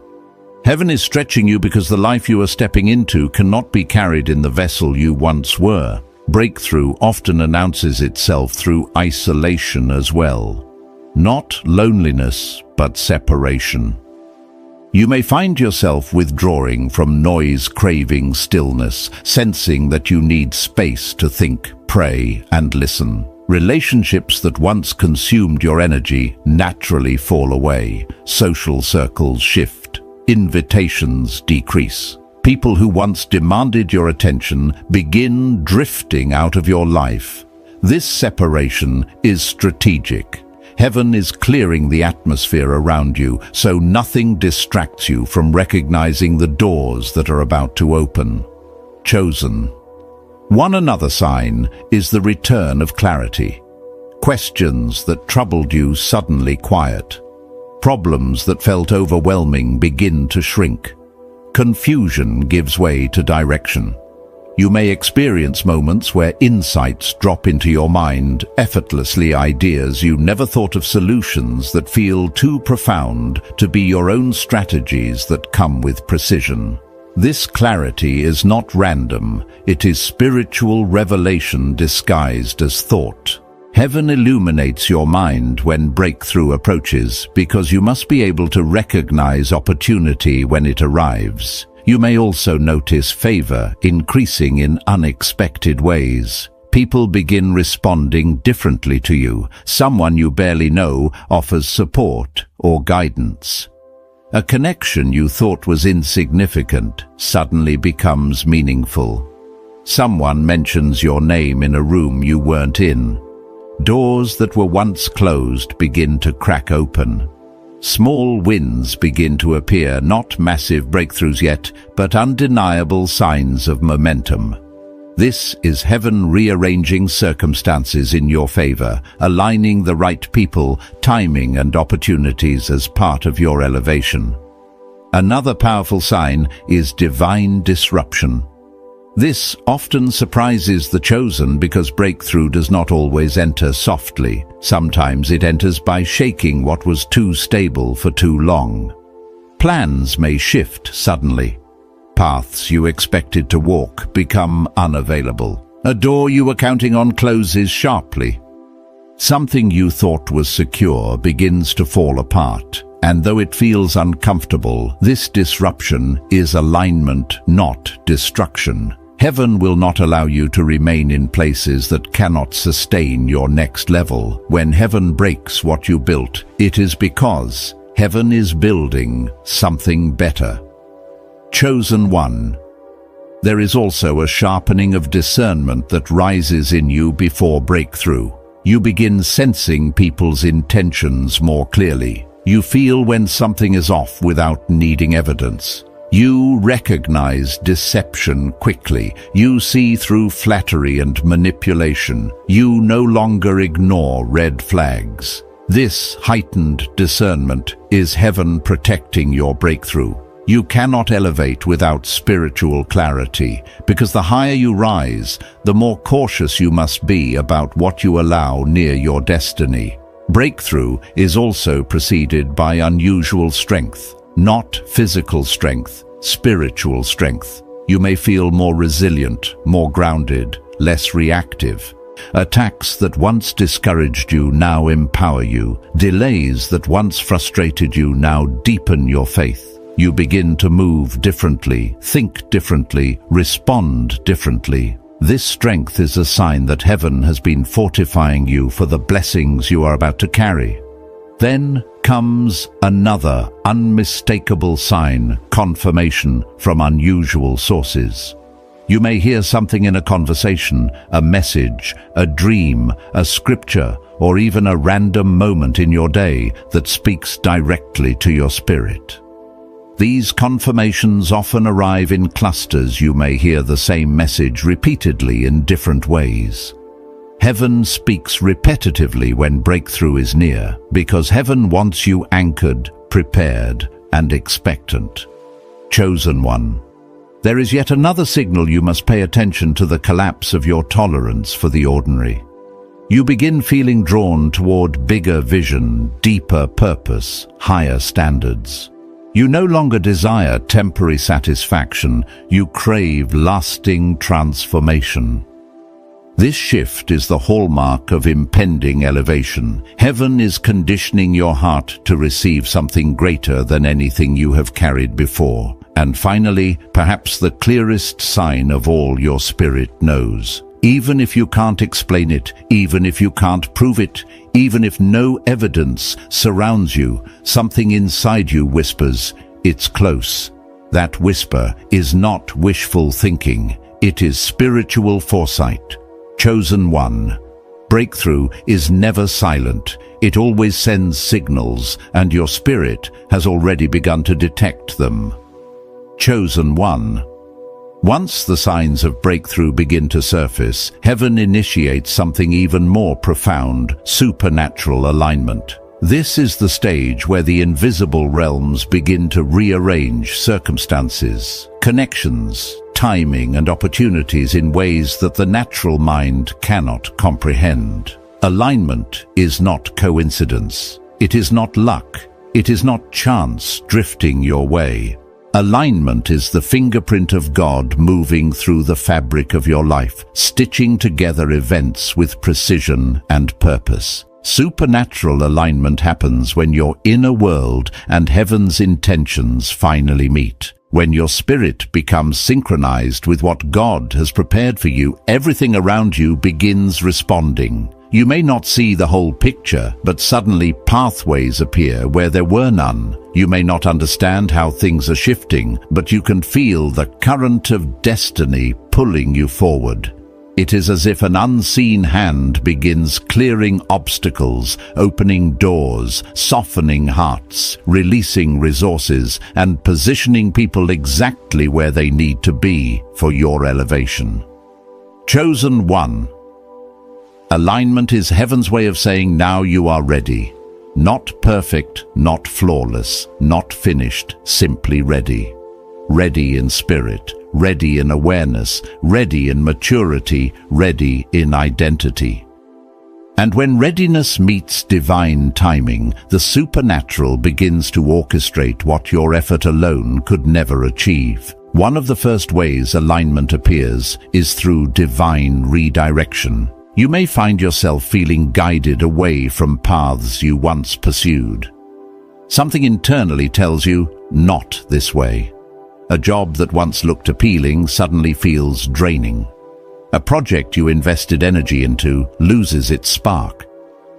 Heaven is stretching you because the life you are stepping into cannot be carried in the vessel you once were. Breakthrough often announces itself through isolation as well. Not loneliness, but separation. You may find yourself withdrawing from noise, craving stillness, sensing that you need space to think, pray, and listen. Relationships that once consumed your energy naturally fall away. Social circles shift. Invitations decrease. People who once demanded your attention begin drifting out of your life. This separation is strategic. Heaven is clearing the atmosphere around you so nothing distracts you from recognizing the doors that are about to open. Chosen. One another sign is the return of clarity. Questions that troubled you suddenly quiet. Problems that felt overwhelming begin to shrink. Confusion gives way to direction. You may experience moments where insights drop into your mind, effortlessly ideas you never thought of, solutions that feel too profound to be your own strategies that come with precision. This clarity is not random, it is spiritual revelation disguised as thought. Heaven illuminates your mind when breakthrough approaches because you must be able to recognize opportunity when it arrives. You may also notice favor increasing in unexpected ways. People begin responding differently to you. Someone you barely know offers support or guidance. A connection you thought was insignificant suddenly becomes meaningful. Someone mentions your name in a room you weren't in. Doors that were once closed begin to crack open. Small wins begin to appear, not massive breakthroughs yet, but undeniable signs of momentum. This is heaven rearranging circumstances in your favor, aligning the right people, timing, and opportunities as part of your elevation. Another powerful sign is divine disruption. This often surprises the chosen because breakthrough does not always enter softly. Sometimes it enters by shaking what was too stable for too long. Plans may shift suddenly. Paths you expected to walk become unavailable. A door you were counting on closes sharply. Something you thought was secure begins to fall apart, and though it feels uncomfortable, this disruption is alignment, not destruction. Heaven will not allow you to remain in places that cannot sustain your next level. When heaven breaks what you built, it is because heaven is building something better. Chosen one. There is also a sharpening of discernment that rises in you before breakthrough. You begin sensing people's intentions more clearly. You feel when something is off without needing evidence. You recognize deception quickly. You see through flattery and manipulation. You no longer ignore red flags. This heightened discernment is heaven protecting your breakthrough. You cannot elevate without spiritual clarity, because the higher you rise, the more cautious you must be about what you allow near your destiny. Breakthrough is also preceded by unusual strength. Not physical strength, spiritual strength. You may feel more resilient, more grounded, less reactive. Attacks that once discouraged you now empower you. Delays that once frustrated you now deepen your faith. You begin to move differently, think differently, respond differently. This strength is a sign that heaven has been fortifying you for the blessings you are about to carry. Then comes another unmistakable sign, confirmation from unusual sources. You may hear something in a conversation, a message, a dream, a scripture, or even a random moment in your day that speaks directly to your spirit. These confirmations often arrive in clusters. You may hear the same message repeatedly in different ways. Heaven speaks repetitively when breakthrough is near, because heaven wants you anchored, prepared, and expectant. Chosen one. There is yet another signal. You must pay attention to the collapse of your tolerance for the ordinary. You begin feeling drawn toward bigger vision, deeper purpose, higher standards. You no longer desire temporary satisfaction. You crave lasting transformation. This shift is the hallmark of impending elevation. Heaven is conditioning your heart to receive something greater than anything you have carried before. And finally, perhaps the clearest sign of all your spirit knows. Even if you can't explain it, even if you can't prove it, even if no evidence surrounds you, something inside you whispers, "It's close." That whisper is not wishful thinking. It is spiritual foresight. Chosen one. Breakthrough is never silent. It always sends signals, and your spirit has already begun to detect them. Chosen one. Once the signs of breakthrough begin to surface, heaven initiates something even more profound, supernatural alignment. This is the stage where the invisible realms begin to rearrange circumstances, connections, timing, and opportunities in ways that the natural mind cannot comprehend. Alignment is not coincidence. It is not luck. It is not chance drifting your way. Alignment is the fingerprint of God moving through the fabric of your life, stitching together events with precision and purpose. Supernatural alignment happens when your inner world and heaven's intentions finally meet. When your spirit becomes synchronized with what God has prepared for you, everything around you begins responding. You may not see the whole picture, but suddenly pathways appear where there were none. You may not understand how things are shifting, but you can feel the current of destiny pulling you forward. It is as if an unseen hand begins clearing obstacles, opening doors, softening hearts, releasing resources, and positioning people exactly where they need to be for your elevation. Chosen one. Alignment is heaven's way of saying, now you are ready. Not perfect, not flawless, not finished, simply ready. Ready in spirit, ready in awareness, ready in maturity, ready in identity. And when readiness meets divine timing, the supernatural begins to orchestrate what your effort alone could never achieve. One of the first ways alignment appears is through divine redirection. You may find yourself feeling guided away from paths you once pursued. Something internally tells you, not this way. A job that once looked appealing suddenly feels draining. A project you invested energy into loses its spark.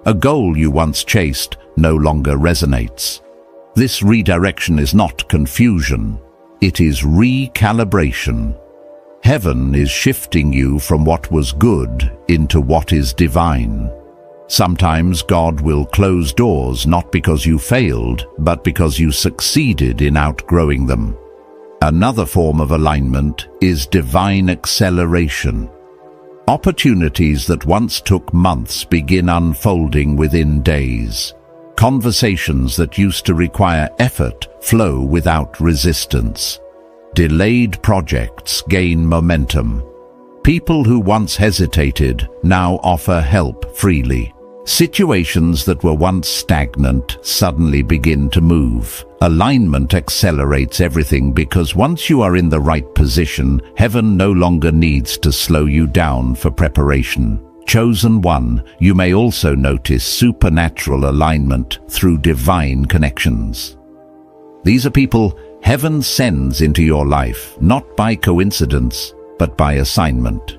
A goal you once chased no longer resonates. This redirection is not confusion. It is recalibration. Heaven is shifting you from what was good into what is divine. Sometimes God will close doors not because you failed, but because you succeeded in outgrowing them. Another form of alignment is divine acceleration. Opportunities that once took months begin unfolding within days. Conversations that used to require effort flow without resistance. Delayed projects gain momentum. People who once hesitated now offer help freely. Situations that were once stagnant suddenly begin to move. Alignment accelerates everything because once you are in the right position, heaven no longer needs to slow you down for preparation. Chosen one, you may also notice supernatural alignment through divine connections. These are people heaven sends into your life, not by coincidence, but by assignment.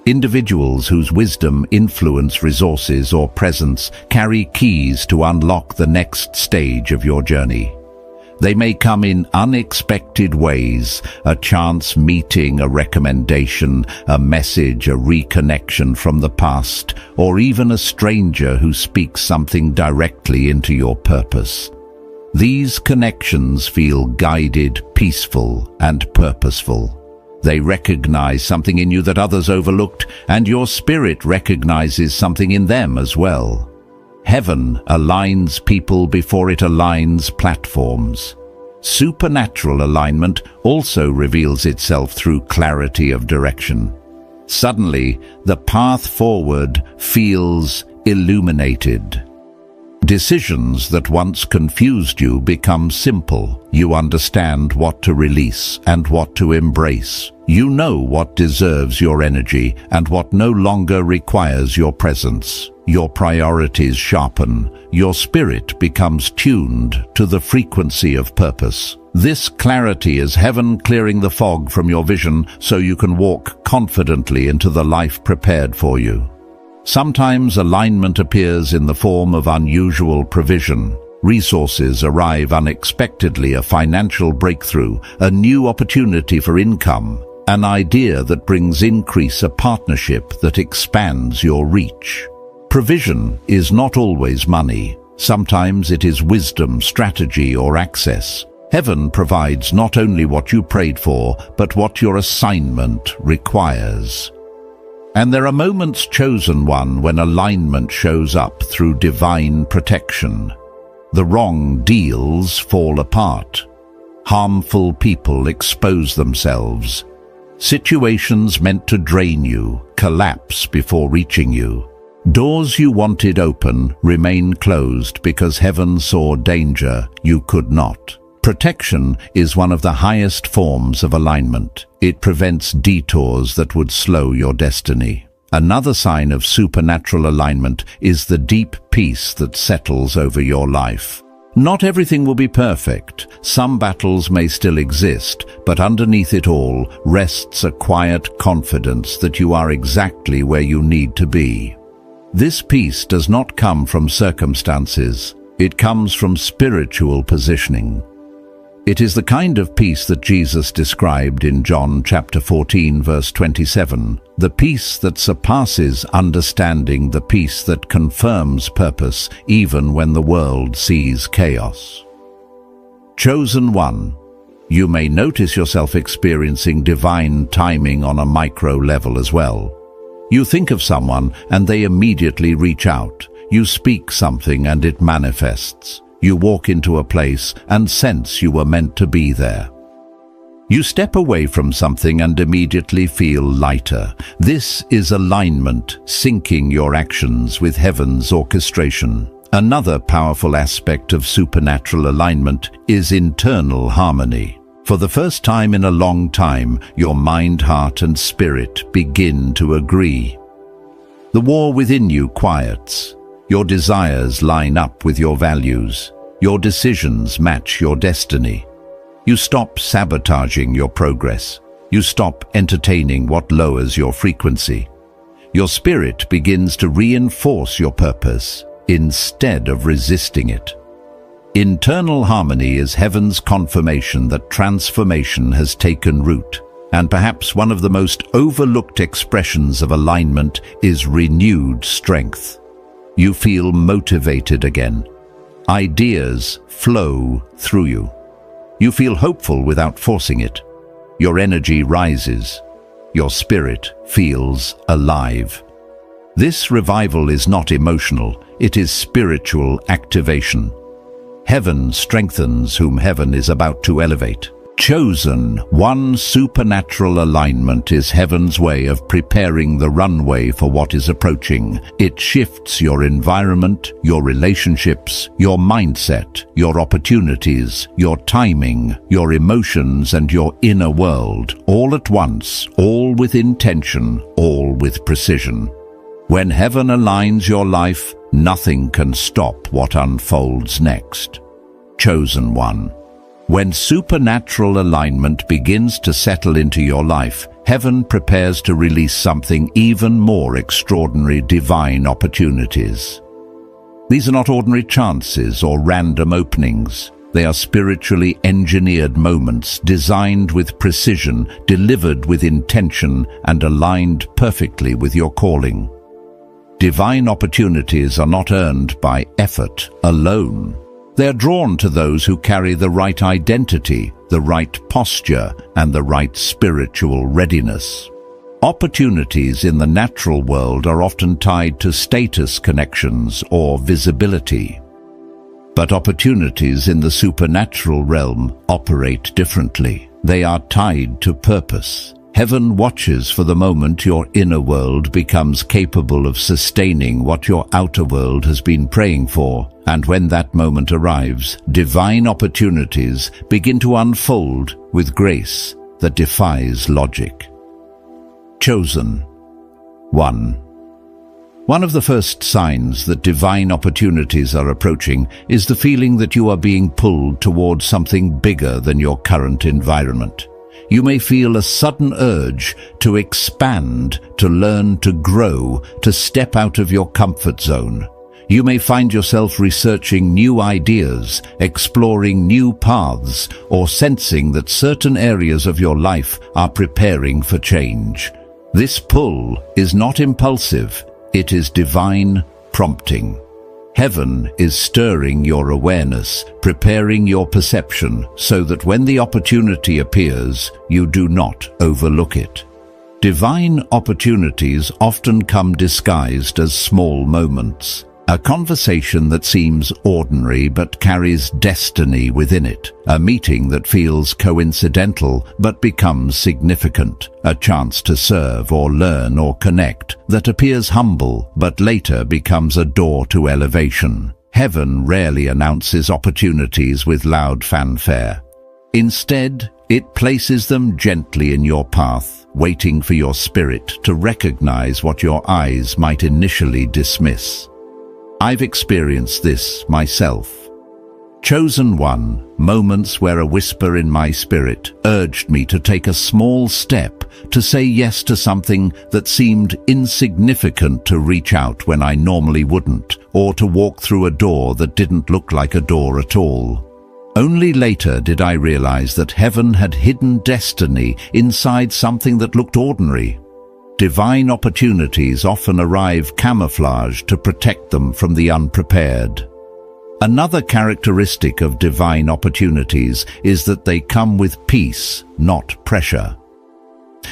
Individuals whose wisdom, influence, resources, or presence carry keys to unlock the next stage of your journey. They may come in unexpected ways: a chance meeting, a recommendation, a message, a reconnection from the past, or even a stranger who speaks something directly into your purpose. These connections feel guided, peaceful, and purposeful. They recognize something in you that others overlooked, and your spirit recognizes something in them as well. Heaven aligns people before it aligns platforms. Supernatural alignment also reveals itself through clarity of direction. Suddenly, the path forward feels illuminated. Decisions that once confused you become simple. You understand what to release and what to embrace. You know what deserves your energy and what no longer requires your presence. Your priorities sharpen. Your spirit becomes tuned to the frequency of purpose. This clarity is heaven clearing the fog from your vision so you can walk confidently into the life prepared for you. Sometimes alignment appears in the form of unusual provision. Resources arrive unexpectedly: a financial breakthrough, a new opportunity for income, an idea that brings increase, a partnership that expands your reach. Provision is not always money. Sometimes it is wisdom, strategy, or access. Heaven provides not only what you prayed for, but what your assignment requires. And there are moments, chosen one, when alignment shows up through divine protection. The wrong deals fall apart. Harmful people expose themselves. Situations meant to drain you collapse before reaching you. Doors you wanted open remain closed because heaven saw danger you could not. Protection is one of the highest forms of alignment. It prevents detours that would slow your destiny. Another sign of supernatural alignment is the deep peace that settles over your life. Not everything will be perfect. Some battles may still exist, but underneath it all rests a quiet confidence that you are exactly where you need to be. This peace does not come from circumstances. It comes from spiritual positioning. It is the kind of peace that Jesus described in John chapter 14, verse 27, the peace that surpasses understanding, the peace that confirms purpose even when the world sees chaos. Chosen one, you may notice yourself experiencing divine timing on a micro level as well. You think of someone and they immediately reach out. You speak something and it manifests. You walk into a place and sense you were meant to be there. You step away from something and immediately feel lighter. This is alignment, syncing your actions with heaven's orchestration. Another powerful aspect of supernatural alignment is internal harmony. For the first time in a long time, your mind, heart, and spirit begin to agree. The war within you quiets. Your desires line up with your values. Your decisions match your destiny. You stop sabotaging your progress. You stop entertaining what lowers your frequency. Your spirit begins to reinforce your purpose instead of resisting it. Internal harmony is heaven's confirmation that transformation has taken root, and perhaps one of the most overlooked expressions of alignment is renewed strength. You feel motivated again. Ideas flow through you. You feel hopeful without forcing it. Your energy rises. Your spirit feels alive. This revival is not emotional, it is spiritual activation. Heaven strengthens whom heaven is about to elevate. Chosen, one supernatural alignment is heaven's way of preparing the runway for what is approaching. It shifts your environment, your relationships, your mindset, your opportunities, your timing, your emotions, and your inner world, all at once, all with intention, all with precision. When heaven aligns your life, nothing can stop what unfolds next. Chosen one. When supernatural alignment begins to settle into your life, heaven prepares to release something even more extraordinary: divine opportunities. These are not ordinary chances or random openings. They are spiritually engineered moments designed with precision, delivered with intention, and aligned perfectly with your calling. Divine opportunities are not earned by effort alone. They are drawn to those who carry the right identity, the right posture, and the right spiritual readiness. Opportunities in the natural world are often tied to status connections or visibility. But opportunities in the supernatural realm operate differently. They are tied to purpose. Heaven watches for the moment your inner world becomes capable of sustaining what your outer world has been praying for, and when that moment arrives, divine opportunities begin to unfold with grace that defies logic. Chosen. 1. One of the first signs that divine opportunities are approaching is the feeling that you are being pulled towards something bigger than your current environment. You may feel a sudden urge to expand, to learn, to grow, to step out of your comfort zone. You may find yourself researching new ideas, exploring new paths, or sensing that certain areas of your life are preparing for change. This pull is not impulsive, it is divine prompting. Heaven is stirring your awareness, preparing your perception, so that when the opportunity appears, you do not overlook it. Divine opportunities often come disguised as small moments. A conversation that seems ordinary but carries destiny within it. A meeting that feels coincidental but becomes significant. A chance to serve or learn or connect that appears humble but later becomes a door to elevation. Heaven rarely announces opportunities with loud fanfare. Instead, it places them gently in your path, waiting for your spirit to recognize what your eyes might initially dismiss. I've experienced this myself. Chosen one, moments where a whisper in my spirit urged me to take a small step, to say yes to something that seemed insignificant, to reach out when I normally wouldn't, or to walk through a door that didn't look like a door at all. Only later did I realize that heaven had hidden destiny inside something that looked ordinary. Divine opportunities often arrive camouflaged to protect them from the unprepared. Another characteristic of divine opportunities is that they come with peace, not pressure.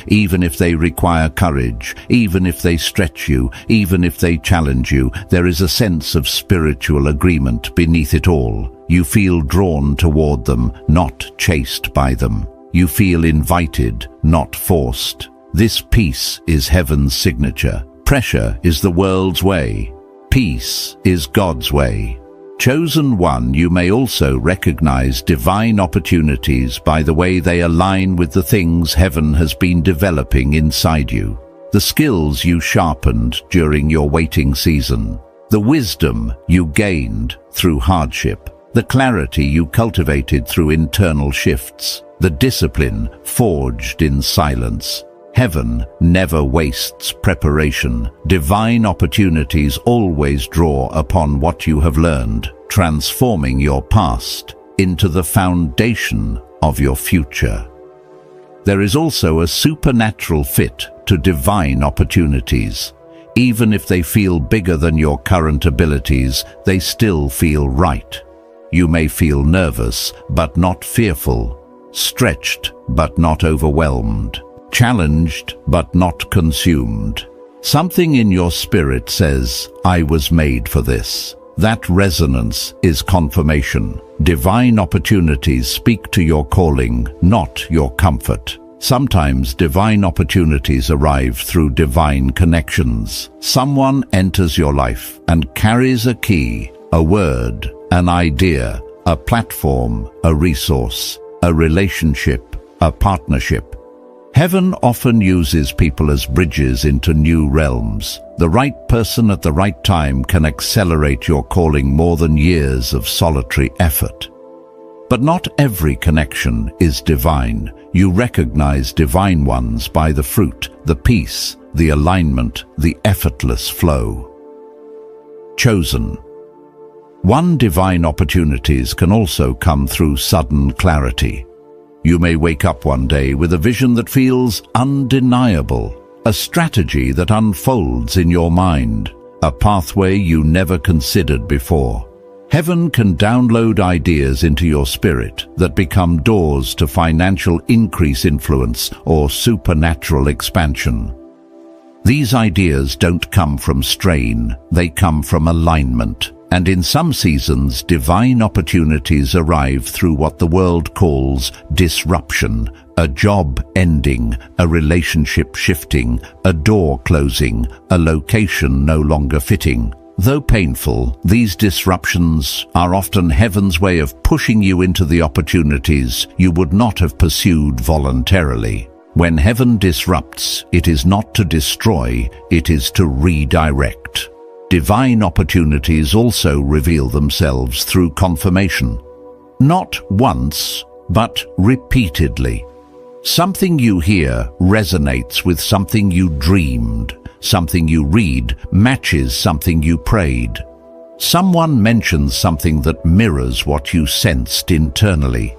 Even if they require courage, even if they stretch you, even if they challenge you, there is a sense of spiritual agreement beneath it all. You feel drawn toward them, not chased by them. You feel invited, not forced. This peace is heaven's signature. Pressure is the world's way. Peace is God's way. Chosen one, you may also recognize divine opportunities by the way they align with the things heaven has been developing inside you. the skills you sharpened during your waiting season, the wisdom you gained through hardship, the clarity you cultivated through internal shifts, the discipline forged in silence. Heaven never wastes preparation. Divine opportunities always draw upon what you have learned, transforming your past into the foundation of your future. There is also a supernatural fit to divine opportunities. Even if they feel bigger than your current abilities, they still feel right. You may feel nervous, but not fearful, stretched, but not overwhelmed, challenged, but not consumed. Something in your spirit says, "I was made for this." That resonance is confirmation. Divine opportunities speak to your calling, not your comfort. Sometimes divine opportunities arrive through divine connections. Someone enters your life and carries a key, a word, an idea, a platform, a resource, a relationship, a partnership. Heaven often uses people as bridges into new realms. The right person at the right time can accelerate your calling more than years of solitary effort. But not every connection is divine. You recognize divine ones by the fruit, the peace, the alignment, the effortless flow. Chosen. One divine opportunities can also come through sudden clarity. You may wake up one day with a vision that feels undeniable, a strategy that unfolds in your mind, a pathway you never considered before. Heaven can download ideas into your spirit that become doors to financial increase, influence, or supernatural expansion. These ideas don't come from strain, they come from alignment. And in some seasons, divine opportunities arrive through what the world calls disruption, a job ending, a relationship shifting, a door closing, a location no longer fitting. Though painful, these disruptions are often heaven's way of pushing you into the opportunities you would not have pursued voluntarily. When heaven disrupts, it is not to destroy, it is to redirect. Divine opportunities also reveal themselves through confirmation. Not once, but repeatedly. Something you hear resonates with something you dreamed. Something you read matches something you prayed. Someone mentions something that mirrors what you sensed internally.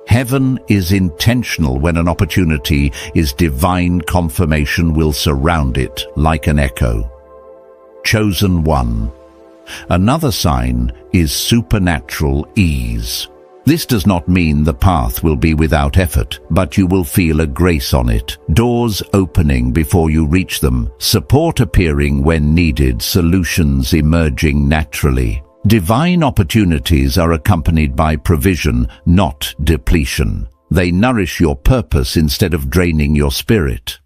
Heaven is intentional. When an opportunity is divine, confirmation will surround it like an echo. Chosen one. Another sign is supernatural ease. This does not mean the path will be without effort, but you will feel a grace on it. Doors opening before you reach them, support appearing when needed, solutions emerging naturally. Divine opportunities are accompanied by provision, not depletion. They nourish your purpose instead of draining your spirit.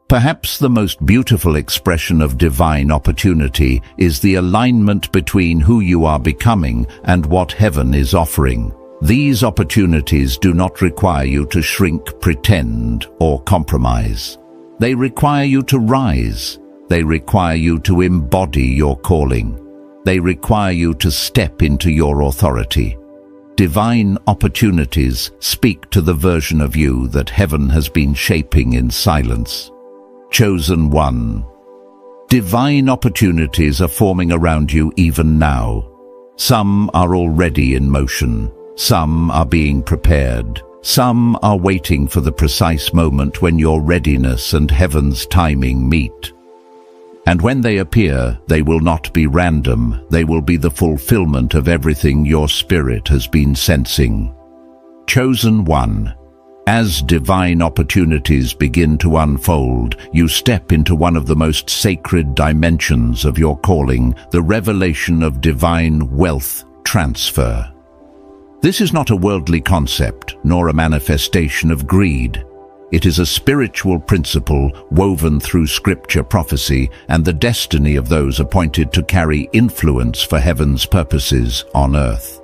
Perhaps the most beautiful expression of divine opportunity is the alignment between who you are becoming and what heaven is offering. These opportunities do not require you to shrink, pretend, or compromise. They require you to rise. They require you to embody your calling. They require you to step into your authority. Divine opportunities speak to the version of you that heaven has been shaping in silence. Chosen one. Divine opportunities are forming around you even now. Some are already in motion. Some are being prepared. Some are waiting for the precise moment when your readiness and heaven's timing meet. And when they appear, they will not be random. They will be the fulfillment of everything your spirit has been sensing. Chosen one. As divine opportunities begin to unfold, you step into one of the most sacred dimensions of your calling, the revelation of divine wealth transfer. This is not a worldly concept, nor a manifestation of greed. It is a spiritual principle woven through scripture, prophecy, and the destiny of those appointed to carry influence for heaven's purposes on earth.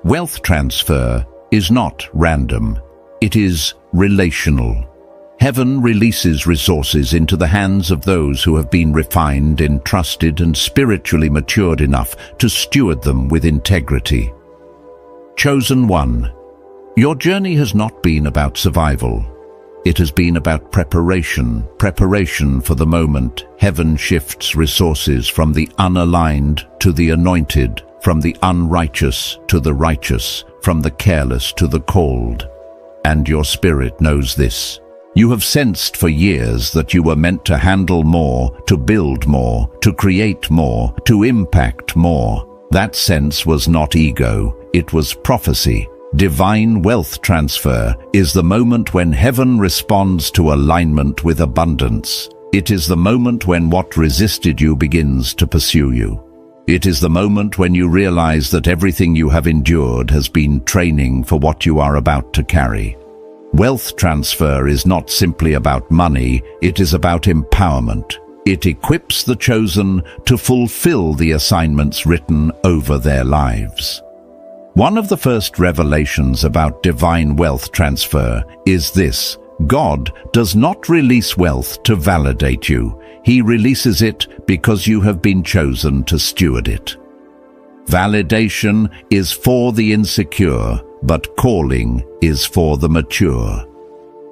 Wealth transfer is not random. It is relational. Heaven releases resources into the hands of those who have been refined, entrusted, and spiritually matured enough to steward them with integrity. Chosen one. Your journey has not been about survival. It has been about preparation for the moment. Heaven shifts resources from the unaligned to the anointed, from the unrighteous to the righteous, from the careless to the called. And your spirit knows this. You have sensed for years that you were meant to handle more, to build more, to create more, to impact more. That sense was not ego, it was prophecy. Divine wealth transfer is the moment when heaven responds to alignment with abundance. It is the moment when what resisted you begins to pursue you. It is the moment when you realize that everything you have endured has been training for what you are about to carry. Wealth transfer is not simply about money, it is about empowerment. It equips the chosen to fulfill the assignments written over their lives. One of the first revelations about divine wealth transfer is this: God does not release wealth to validate you. He releases it because you have been chosen to steward it. Validation is for the insecure, but calling is for the mature.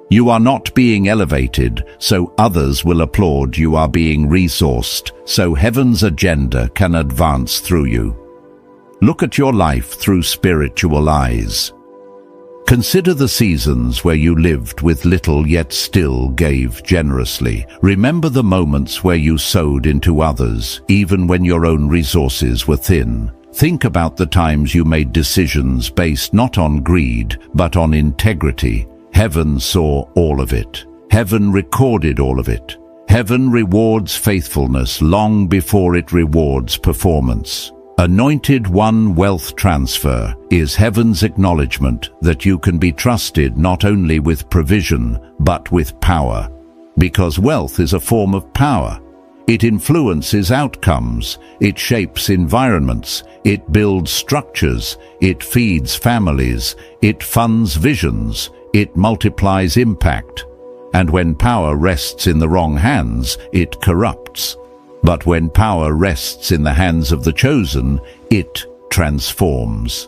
You are not being elevated, so others will applaud. You are being resourced, so heaven's agenda can advance through you. Look at your life through spiritual eyes. Consider the seasons where you lived with little yet still gave generously. Remember the moments where you sowed into others, even when your own resources were thin. Think about the times you made decisions based not on greed, but on integrity. Heaven saw all of it. Heaven recorded all of it. Heaven rewards faithfulness long before it rewards performance. Anointed One wealth transfer is heaven's acknowledgement that you can be trusted not only with provision, but with power. Because wealth is a form of power. It influences outcomes, it shapes environments, it builds structures, it feeds families, it funds visions, it multiplies impact. And when power rests in the wrong hands, it corrupts. But when power rests in the hands of the chosen, it transforms.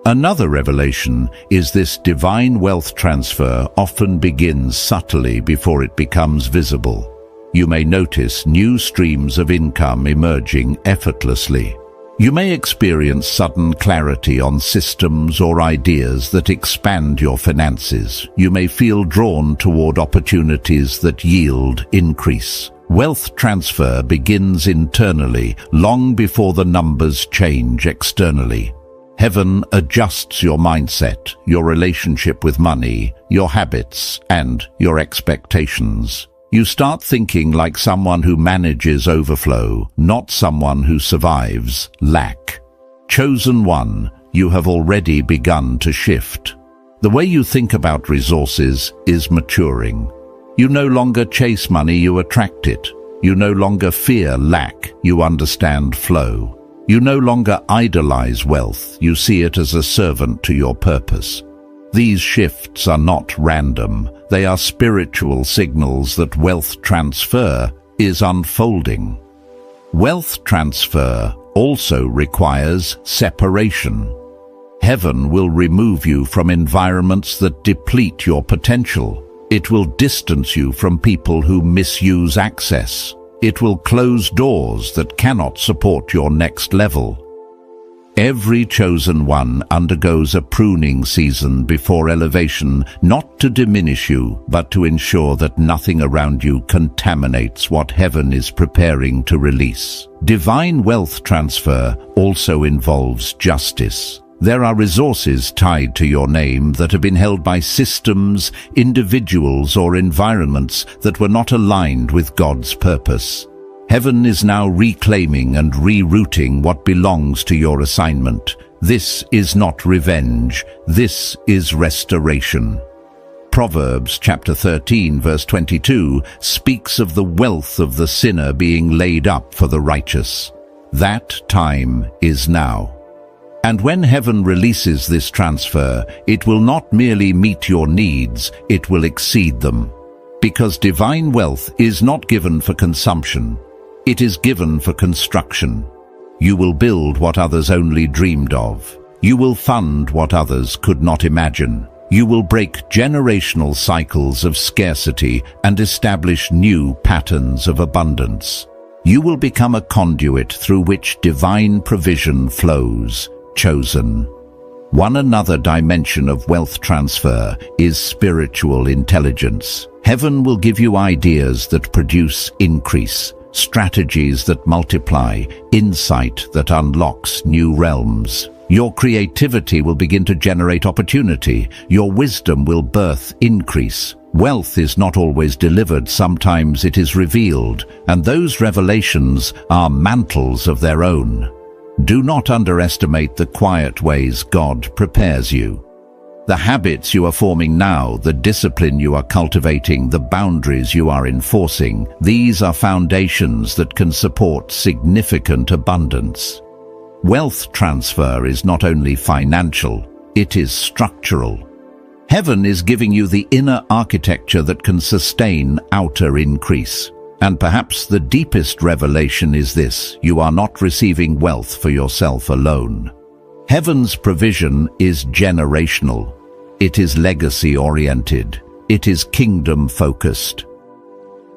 Another revelation is this: divine wealth transfer often begins subtly before it becomes visible. You may notice new streams of income emerging effortlessly. You may experience sudden clarity on systems or ideas that expand your finances. You may feel drawn toward opportunities that yield increase. Wealth transfer begins internally, long before the numbers change externally. Heaven adjusts your mindset, your relationship with money, your habits, and your expectations. You start thinking like someone who manages overflow, not someone who survives lack. Chosen one, you have already begun to shift. The way you think about resources is maturing. You no longer chase money, you attract it. You no longer fear lack, you understand flow. You no longer idolize wealth, you see it as a servant to your purpose. These shifts are not random, they are spiritual signals that wealth transfer is unfolding. Wealth transfer also requires separation. Heaven will remove you from environments that deplete your potential. It will distance you from people who misuse access. It will close doors that cannot support your next level. Every chosen one undergoes a pruning season before elevation, not to diminish you, but to ensure that nothing around you contaminates what heaven is preparing to release. Divine wealth transfer also involves justice. There are resources tied to your name that have been held by systems, individuals, or environments that were not aligned with God's purpose. Heaven is now reclaiming and rerouting what belongs to your assignment. This is not revenge. This is restoration. Proverbs chapter 13 verse 22 speaks of the wealth of the sinner being laid up for the righteous. That time is now. And when heaven releases this transfer, it will not merely meet your needs, it will exceed them. Because divine wealth is not given for consumption. It is given for construction. You will build what others only dreamed of. You will fund what others could not imagine. You will break generational cycles of scarcity and establish new patterns of abundance. You will become a conduit through which divine provision flows, chosen. One another dimension of wealth transfer is spiritual intelligence. Heaven will give you ideas that produce increase, strategies that multiply, insight that unlocks new realms. Your creativity will begin to generate opportunity. Your wisdom will birth increase. Wealth is not always delivered, sometimes it is revealed, and those revelations are mantles of their own. Do not underestimate the quiet ways God prepares you. The habits you are forming now, the discipline you are cultivating, the boundaries you are enforcing, these are foundations that can support significant abundance. Wealth transfer is not only financial, it is structural. Heaven is giving you the inner architecture that can sustain outer increase. And perhaps the deepest revelation is this: you are not receiving wealth for yourself alone. Heaven's provision is generational. It is legacy-oriented. It is kingdom-focused.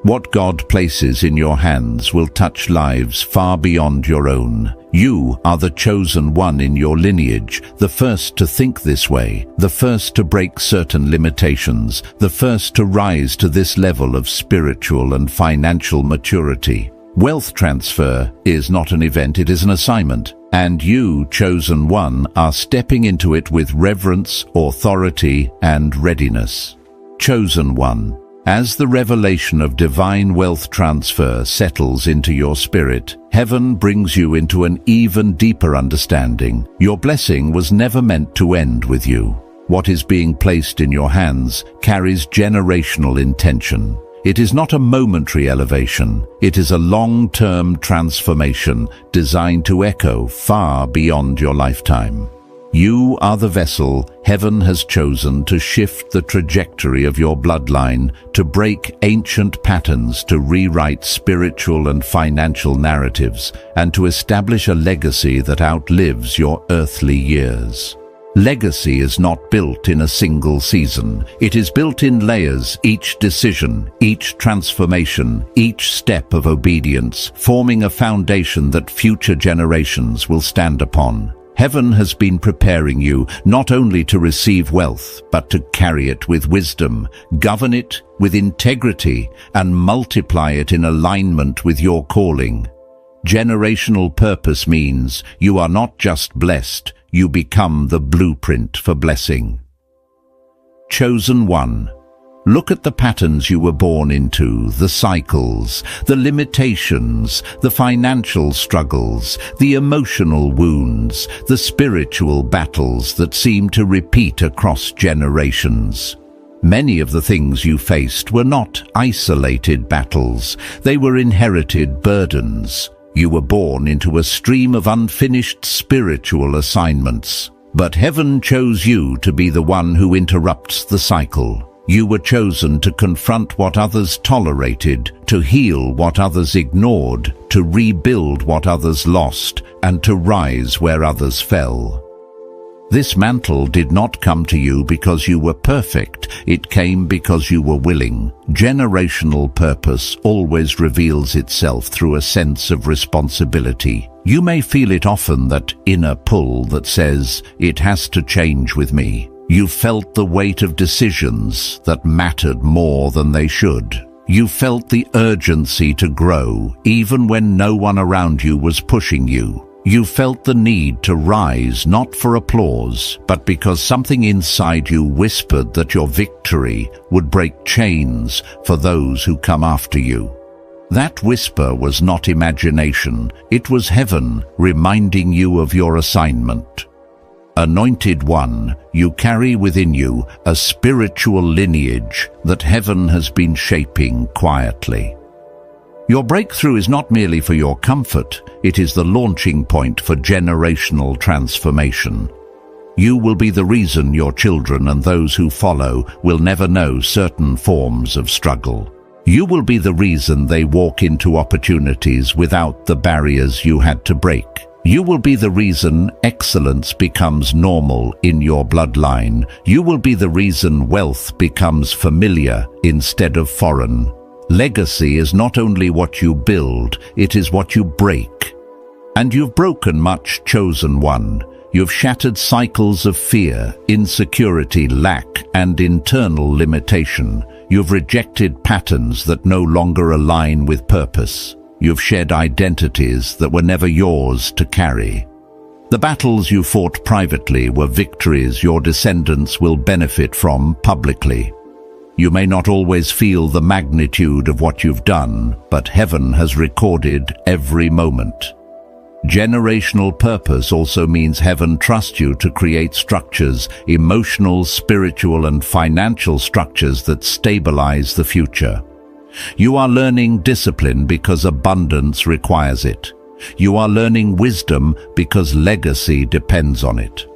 What God places in your hands will touch lives far beyond your own. You are the chosen one in your lineage, the first to think this way, the first to break certain limitations, the first to rise to this level of spiritual and financial maturity. Wealth transfer is not an event, it is an assignment. And you, chosen one, are stepping into it with reverence, authority, and readiness. Chosen one. As the revelation of divine wealth transfer settles into your spirit, heaven brings you into an even deeper understanding. Your blessing was never meant to end with you. What is being placed in your hands carries generational intention. It is not a momentary elevation. It is a long-term transformation designed to echo far beyond your lifetime. You are the vessel heaven has chosen to shift the trajectory of your bloodline, to break ancient patterns, to rewrite spiritual and financial narratives, and to establish a legacy that outlives your earthly years. Legacy is not built in a single season. It is built in layers, each decision, each transformation, each step of obedience, forming a foundation that future generations will stand upon. Heaven has been preparing you not only to receive wealth, but to carry it with wisdom, govern it with integrity, and multiply it in alignment with your calling. Generational purpose means you are not just blessed, you become the blueprint for blessing. Chosen one. Look at the patterns you were born into, the cycles, the limitations, the financial struggles, the emotional wounds, the spiritual battles that seem to repeat across generations. Many of the things you faced were not isolated battles, they were inherited burdens. You were born into a stream of unfinished spiritual assignments. But heaven chose you to be the one who interrupts the cycle. You were chosen to confront what others tolerated, to heal what others ignored, to rebuild what others lost, and to rise where others fell. This mantle did not come to you because you were perfect, it came because you were willing. Generational purpose always reveals itself through a sense of responsibility. You may feel it often, that inner pull that says, "It has to change with me." You felt the weight of decisions that mattered more than they should. You felt the urgency to grow, even when no one around you was pushing you. You felt the need to rise, not for applause, but because something inside you whispered that your victory would break chains for those who come after you. That whisper was not imagination, it was heaven reminding you of your assignment. Anointed one, you carry within you a spiritual lineage that heaven has been shaping quietly. Your breakthrough is not merely for your comfort, it is the launching point for generational transformation. You will be the reason your children and those who follow will never know certain forms of struggle. You will be the reason they walk into opportunities without the barriers you had to break. You will be the reason excellence becomes normal in your bloodline. You will be the reason wealth becomes familiar instead of foreign. Legacy is not only what you build, it is what you break. And you've broken much, chosen one. You've shattered cycles of fear, insecurity, lack, and internal limitation. You've rejected patterns that no longer align with purpose. You've shed identities that were never yours to carry. The battles you fought privately were victories your descendants will benefit from publicly. You may not always feel the magnitude of what you've done, but heaven has recorded every moment. Generational purpose also means heaven trusts you to create structures, emotional, spiritual, and financial structures that stabilize the future. You are learning discipline because abundance requires it. You are learning wisdom because legacy depends on it.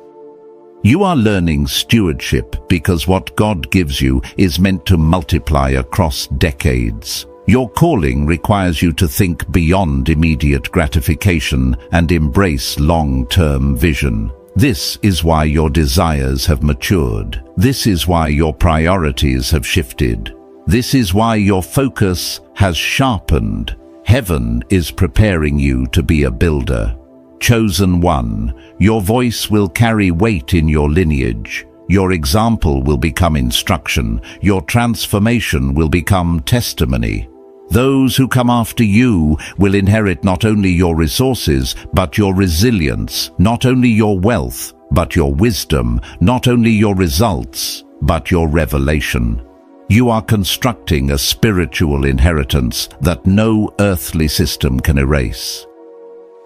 You are learning stewardship because what God gives you is meant to multiply across decades. Your calling requires you to think beyond immediate gratification and embrace long-term vision. This is why your desires have matured. This is why your priorities have shifted. This is why your focus has sharpened. Heaven is preparing you to be a builder. Chosen one, your voice will carry weight in your lineage. Your example will become instruction. Your transformation will become testimony. Those who come after you will inherit not only your resources, but your resilience, not only your wealth, but your wisdom, not only your results, but your revelation. You are constructing a spiritual inheritance that no earthly system can erase.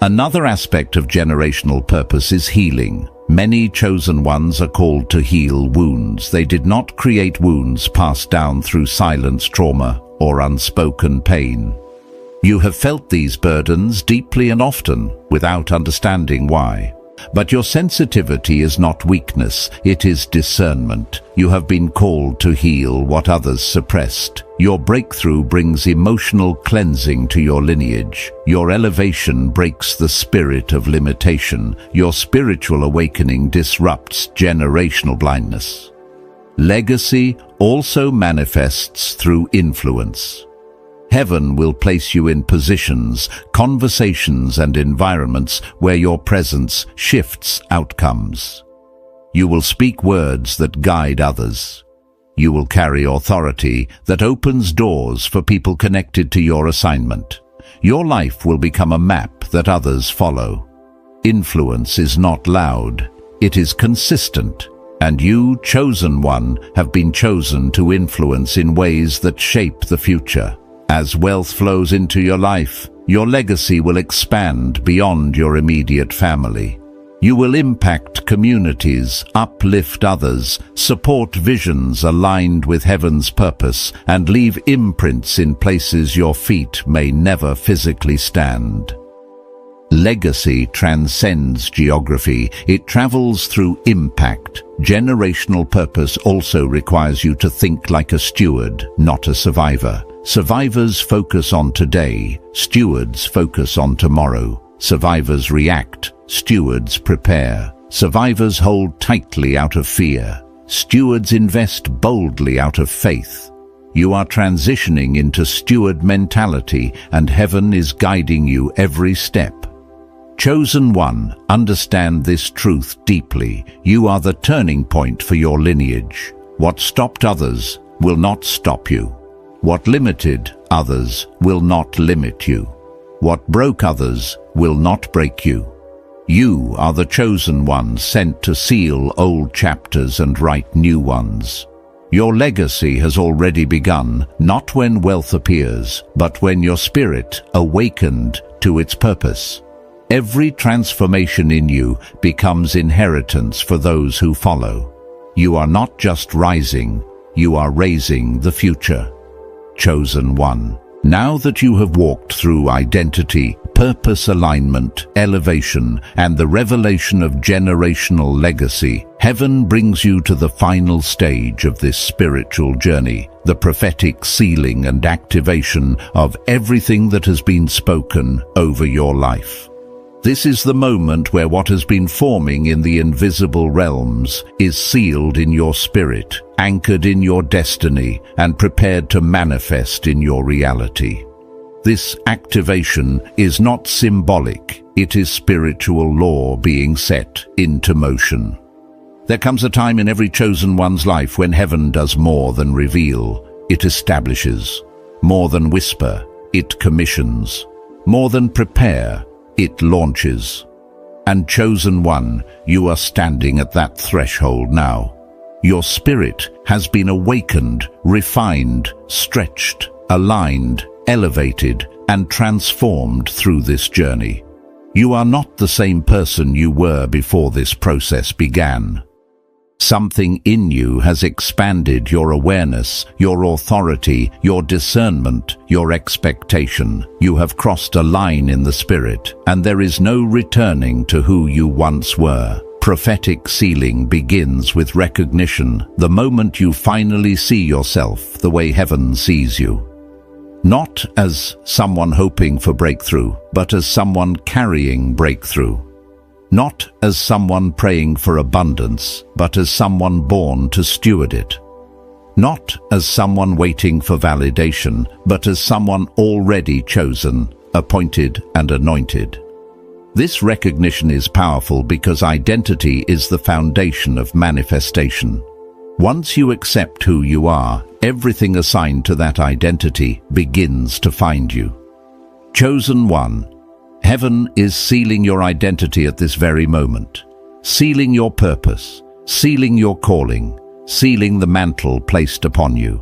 Another aspect of generational purpose is healing. Many chosen ones are called to heal wounds. They did not create wounds passed down through silence, trauma, or unspoken pain. You have felt these burdens deeply and often without understanding why. But your sensitivity is not weakness, it is discernment. You have been called to heal what others suppressed. Your breakthrough brings emotional cleansing to your lineage. Your elevation breaks the spirit of limitation. Your spiritual awakening disrupts generational blindness. Legacy also manifests through influence. Heaven will place you in positions, conversations, and environments where your presence shifts outcomes. You will speak words that guide others. You will carry authority that opens doors for people connected to your assignment. Your life will become a map that others follow. Influence is not loud, it is consistent. And you, chosen one, have been chosen to influence in ways that shape the future. As wealth flows into your life, your legacy will expand beyond your immediate family. You will impact communities, uplift others, support visions aligned with heaven's purpose, and leave imprints in places your feet may never physically stand. Legacy transcends geography. It travels through impact. Generational purpose also requires you to think like a steward, not a survivor. Survivors focus on today. Stewards focus on tomorrow. Survivors react. Stewards prepare. Survivors hold tightly out of fear. Stewards invest boldly out of faith. You are transitioning into steward mentality, and heaven is guiding you every step. Chosen one, understand this truth deeply. You are the turning point for your lineage. What stopped others will not stop you. What limited others will not limit you. What broke others will not break you. You are the chosen one sent to seal old chapters and write new ones. Your legacy has already begun, not when wealth appears, but when your spirit awakened to its purpose. Every transformation in you becomes inheritance for those who follow. You are not just rising, you are raising the future. Chosen one. Now that you have walked through identity, purpose alignment, elevation, and the revelation of generational legacy, heaven brings you to the final stage of this spiritual journey, the prophetic sealing and activation of everything that has been spoken over your life. This is the moment where what has been forming in the invisible realms is sealed in your spirit, anchored in your destiny, and prepared to manifest in your reality. This activation is not symbolic, it is spiritual law being set into motion. There comes a time in every chosen one's life when heaven does more than reveal, it establishes. More than whisper, it commissions. More than prepare, it launches. And chosen one, you are standing at that threshold now. Your spirit has been awakened, refined, stretched, aligned, elevated, and transformed through this journey. You are not the same person you were before this process began. Something in you has expanded your awareness, your authority, your discernment, your expectation. You have crossed a line in the spirit, and there is no returning to who you once were. Prophetic sealing begins with recognition, the moment you finally see yourself the way heaven sees you. Not as someone hoping for breakthrough, but as someone carrying breakthrough. Not as someone praying for abundance, but as someone born to steward it. Not as someone waiting for validation, but as someone already chosen, appointed, and anointed. This recognition is powerful because identity is the foundation of manifestation. Once you accept who you are, everything assigned to that identity begins to find you. Chosen one, heaven is sealing your identity at this very moment, sealing your purpose, sealing your calling, sealing the mantle placed upon you.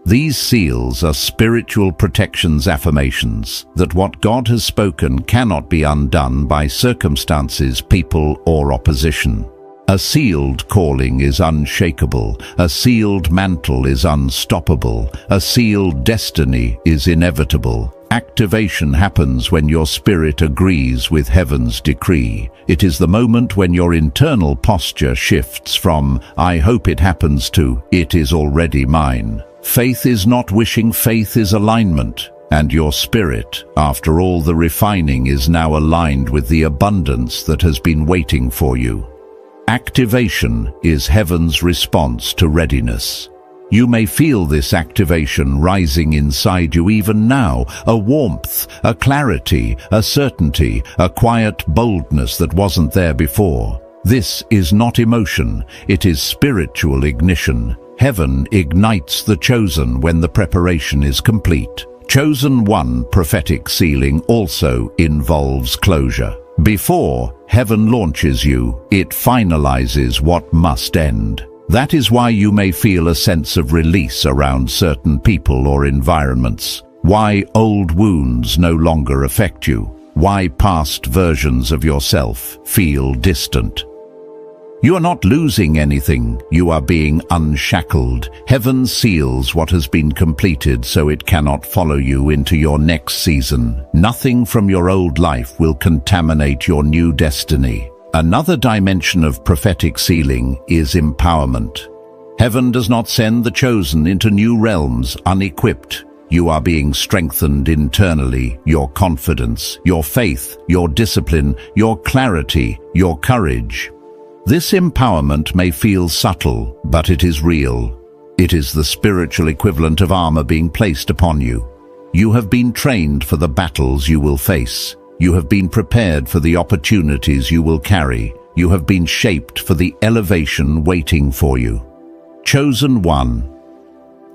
These seals are spiritual protections, affirmations that what God has spoken cannot be undone by circumstances, people, or opposition. A sealed calling is unshakable, a sealed mantle is unstoppable, a sealed destiny is inevitable. Activation happens when your spirit agrees with heaven's decree. It is the moment when your internal posture shifts from, "I hope it happens," to, "It is already mine." Faith is not wishing, faith is alignment. And your spirit, after all the refining, is now aligned with the abundance that has been waiting for you. Activation is heaven's response to readiness. You may feel this activation rising inside you even now, a warmth, a clarity, a certainty, a quiet boldness that wasn't there before. This is not emotion, it is spiritual ignition. Heaven ignites the chosen when the preparation is complete. Chosen one prophetic sealing also involves closure. Before heaven launches you, it finalizes what must end. That is why you may feel a sense of release around certain people or environments. Why old wounds no longer affect you. Why past versions of yourself feel distant. You are not losing anything, you are being unshackled. Heaven seals what has been completed so it cannot follow you into your next season. Nothing from your old life will contaminate your new destiny. Another dimension of prophetic sealing is empowerment. Heaven does not send the chosen into new realms unequipped. You are being strengthened internally, your confidence, your faith, your discipline, your clarity, your courage. This empowerment may feel subtle, but it is real. It is the spiritual equivalent of armor being placed upon you. You have been trained for the battles you will face. You have been prepared for the opportunities you will carry. You have been shaped for the elevation waiting for you. Chosen one.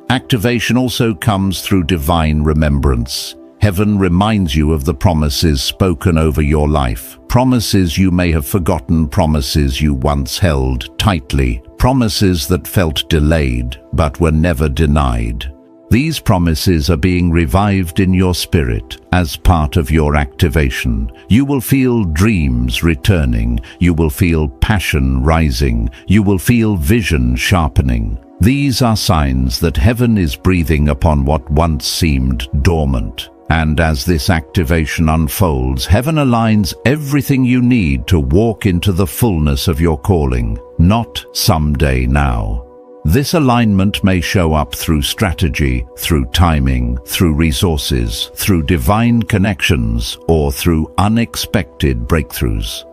Activation also comes through divine remembrance. Heaven reminds you of the promises spoken over your life. Promises you may have forgotten, promises you once held tightly, promises that felt delayed but were never denied. These promises are being revived in your spirit as part of your activation. You will feel dreams returning. You will feel passion rising. You will feel vision sharpening. These are signs that heaven is breathing upon what once seemed dormant. And as this activation unfolds, heaven aligns everything you need to walk into the fullness of your calling, not someday now. This alignment may show up through strategy, through timing, through resources, through divine connections, or through unexpected breakthroughs.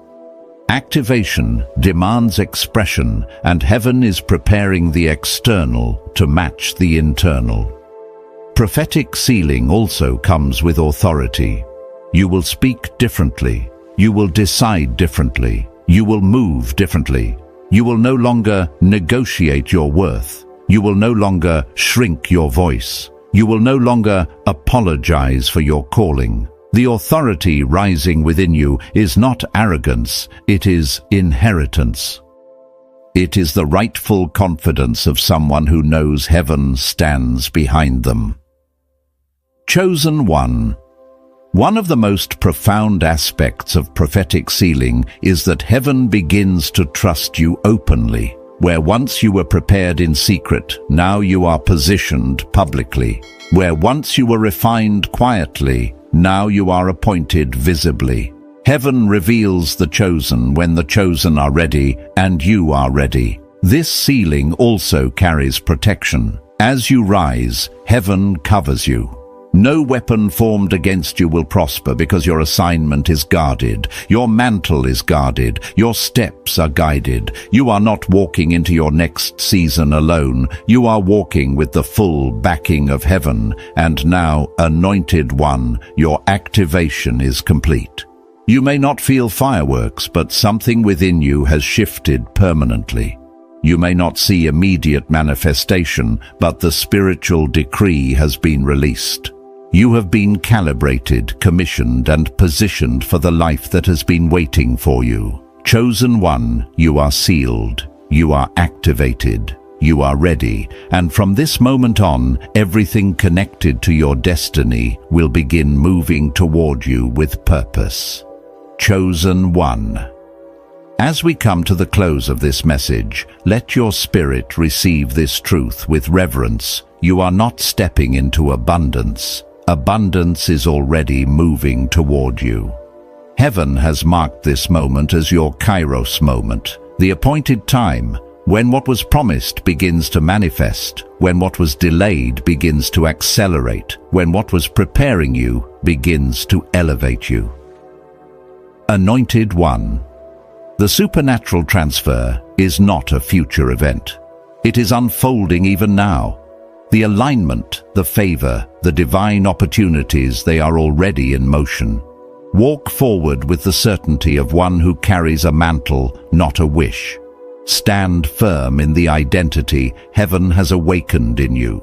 Activation demands expression, and heaven is preparing the external to match the internal. Prophetic sealing also comes with authority. You will speak differently. You will decide differently. You will move differently. You will no longer negotiate your worth. You will no longer shrink your voice. You will no longer apologize for your calling. The authority rising within you is not arrogance, it is inheritance. It is the rightful confidence of someone who knows heaven stands behind them. Chosen one. One of the most profound aspects of prophetic sealing is that heaven begins to trust you openly. Where once you were prepared in secret, now you are positioned publicly. Where once you were refined quietly, now you are appointed visibly. Heaven reveals the chosen when the chosen are ready, and you are ready. This sealing also carries protection. As you rise, heaven covers you. No weapon formed against you will prosper because your assignment is guarded. Your mantle is guarded. Your steps are guided. You are not walking into your next season alone. You are walking with the full backing of heaven. And now, anointed one, your activation is complete. You may not feel fireworks, but something within you has shifted permanently. You may not see immediate manifestation, but the spiritual decree has been released. You have been calibrated, commissioned, and positioned for the life that has been waiting for you. Chosen one, you are sealed, you are activated, you are ready, and from this moment on, everything connected to your destiny will begin moving toward you with purpose. Chosen one. As we come to the close of this message, let your spirit receive this truth with reverence. You are not stepping into abundance. Abundance is already moving toward you. Heaven has marked this moment as your kairos moment, the appointed time, when what was promised begins to manifest, when what was delayed begins to accelerate, when what was preparing you begins to elevate you. Anointed one. The supernatural transfer is not a future event. It is unfolding even now. The alignment, the favor, the divine opportunities, they are already in motion. Walk forward with the certainty of one who carries a mantle, not a wish. Stand firm in the identity heaven has awakened in you.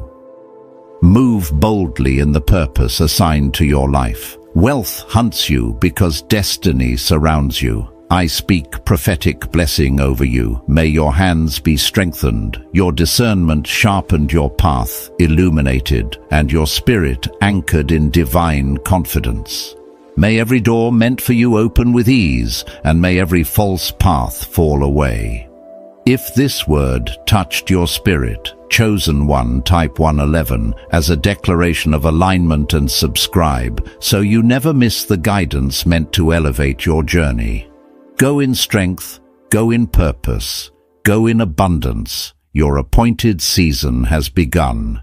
Move boldly in the purpose assigned to your life. Wealth hunts you because destiny surrounds you. I speak prophetic blessing over you. May your hands be strengthened, your discernment sharpened, your path illuminated, and your spirit anchored in divine confidence. May every door meant for you open with ease, and may every false path fall away. If this word touched your spirit, chosen one, type 111 as a declaration of alignment and subscribe, so you never miss the guidance meant to elevate your journey. Go in strength, go in purpose, go in abundance. Your appointed season has begun.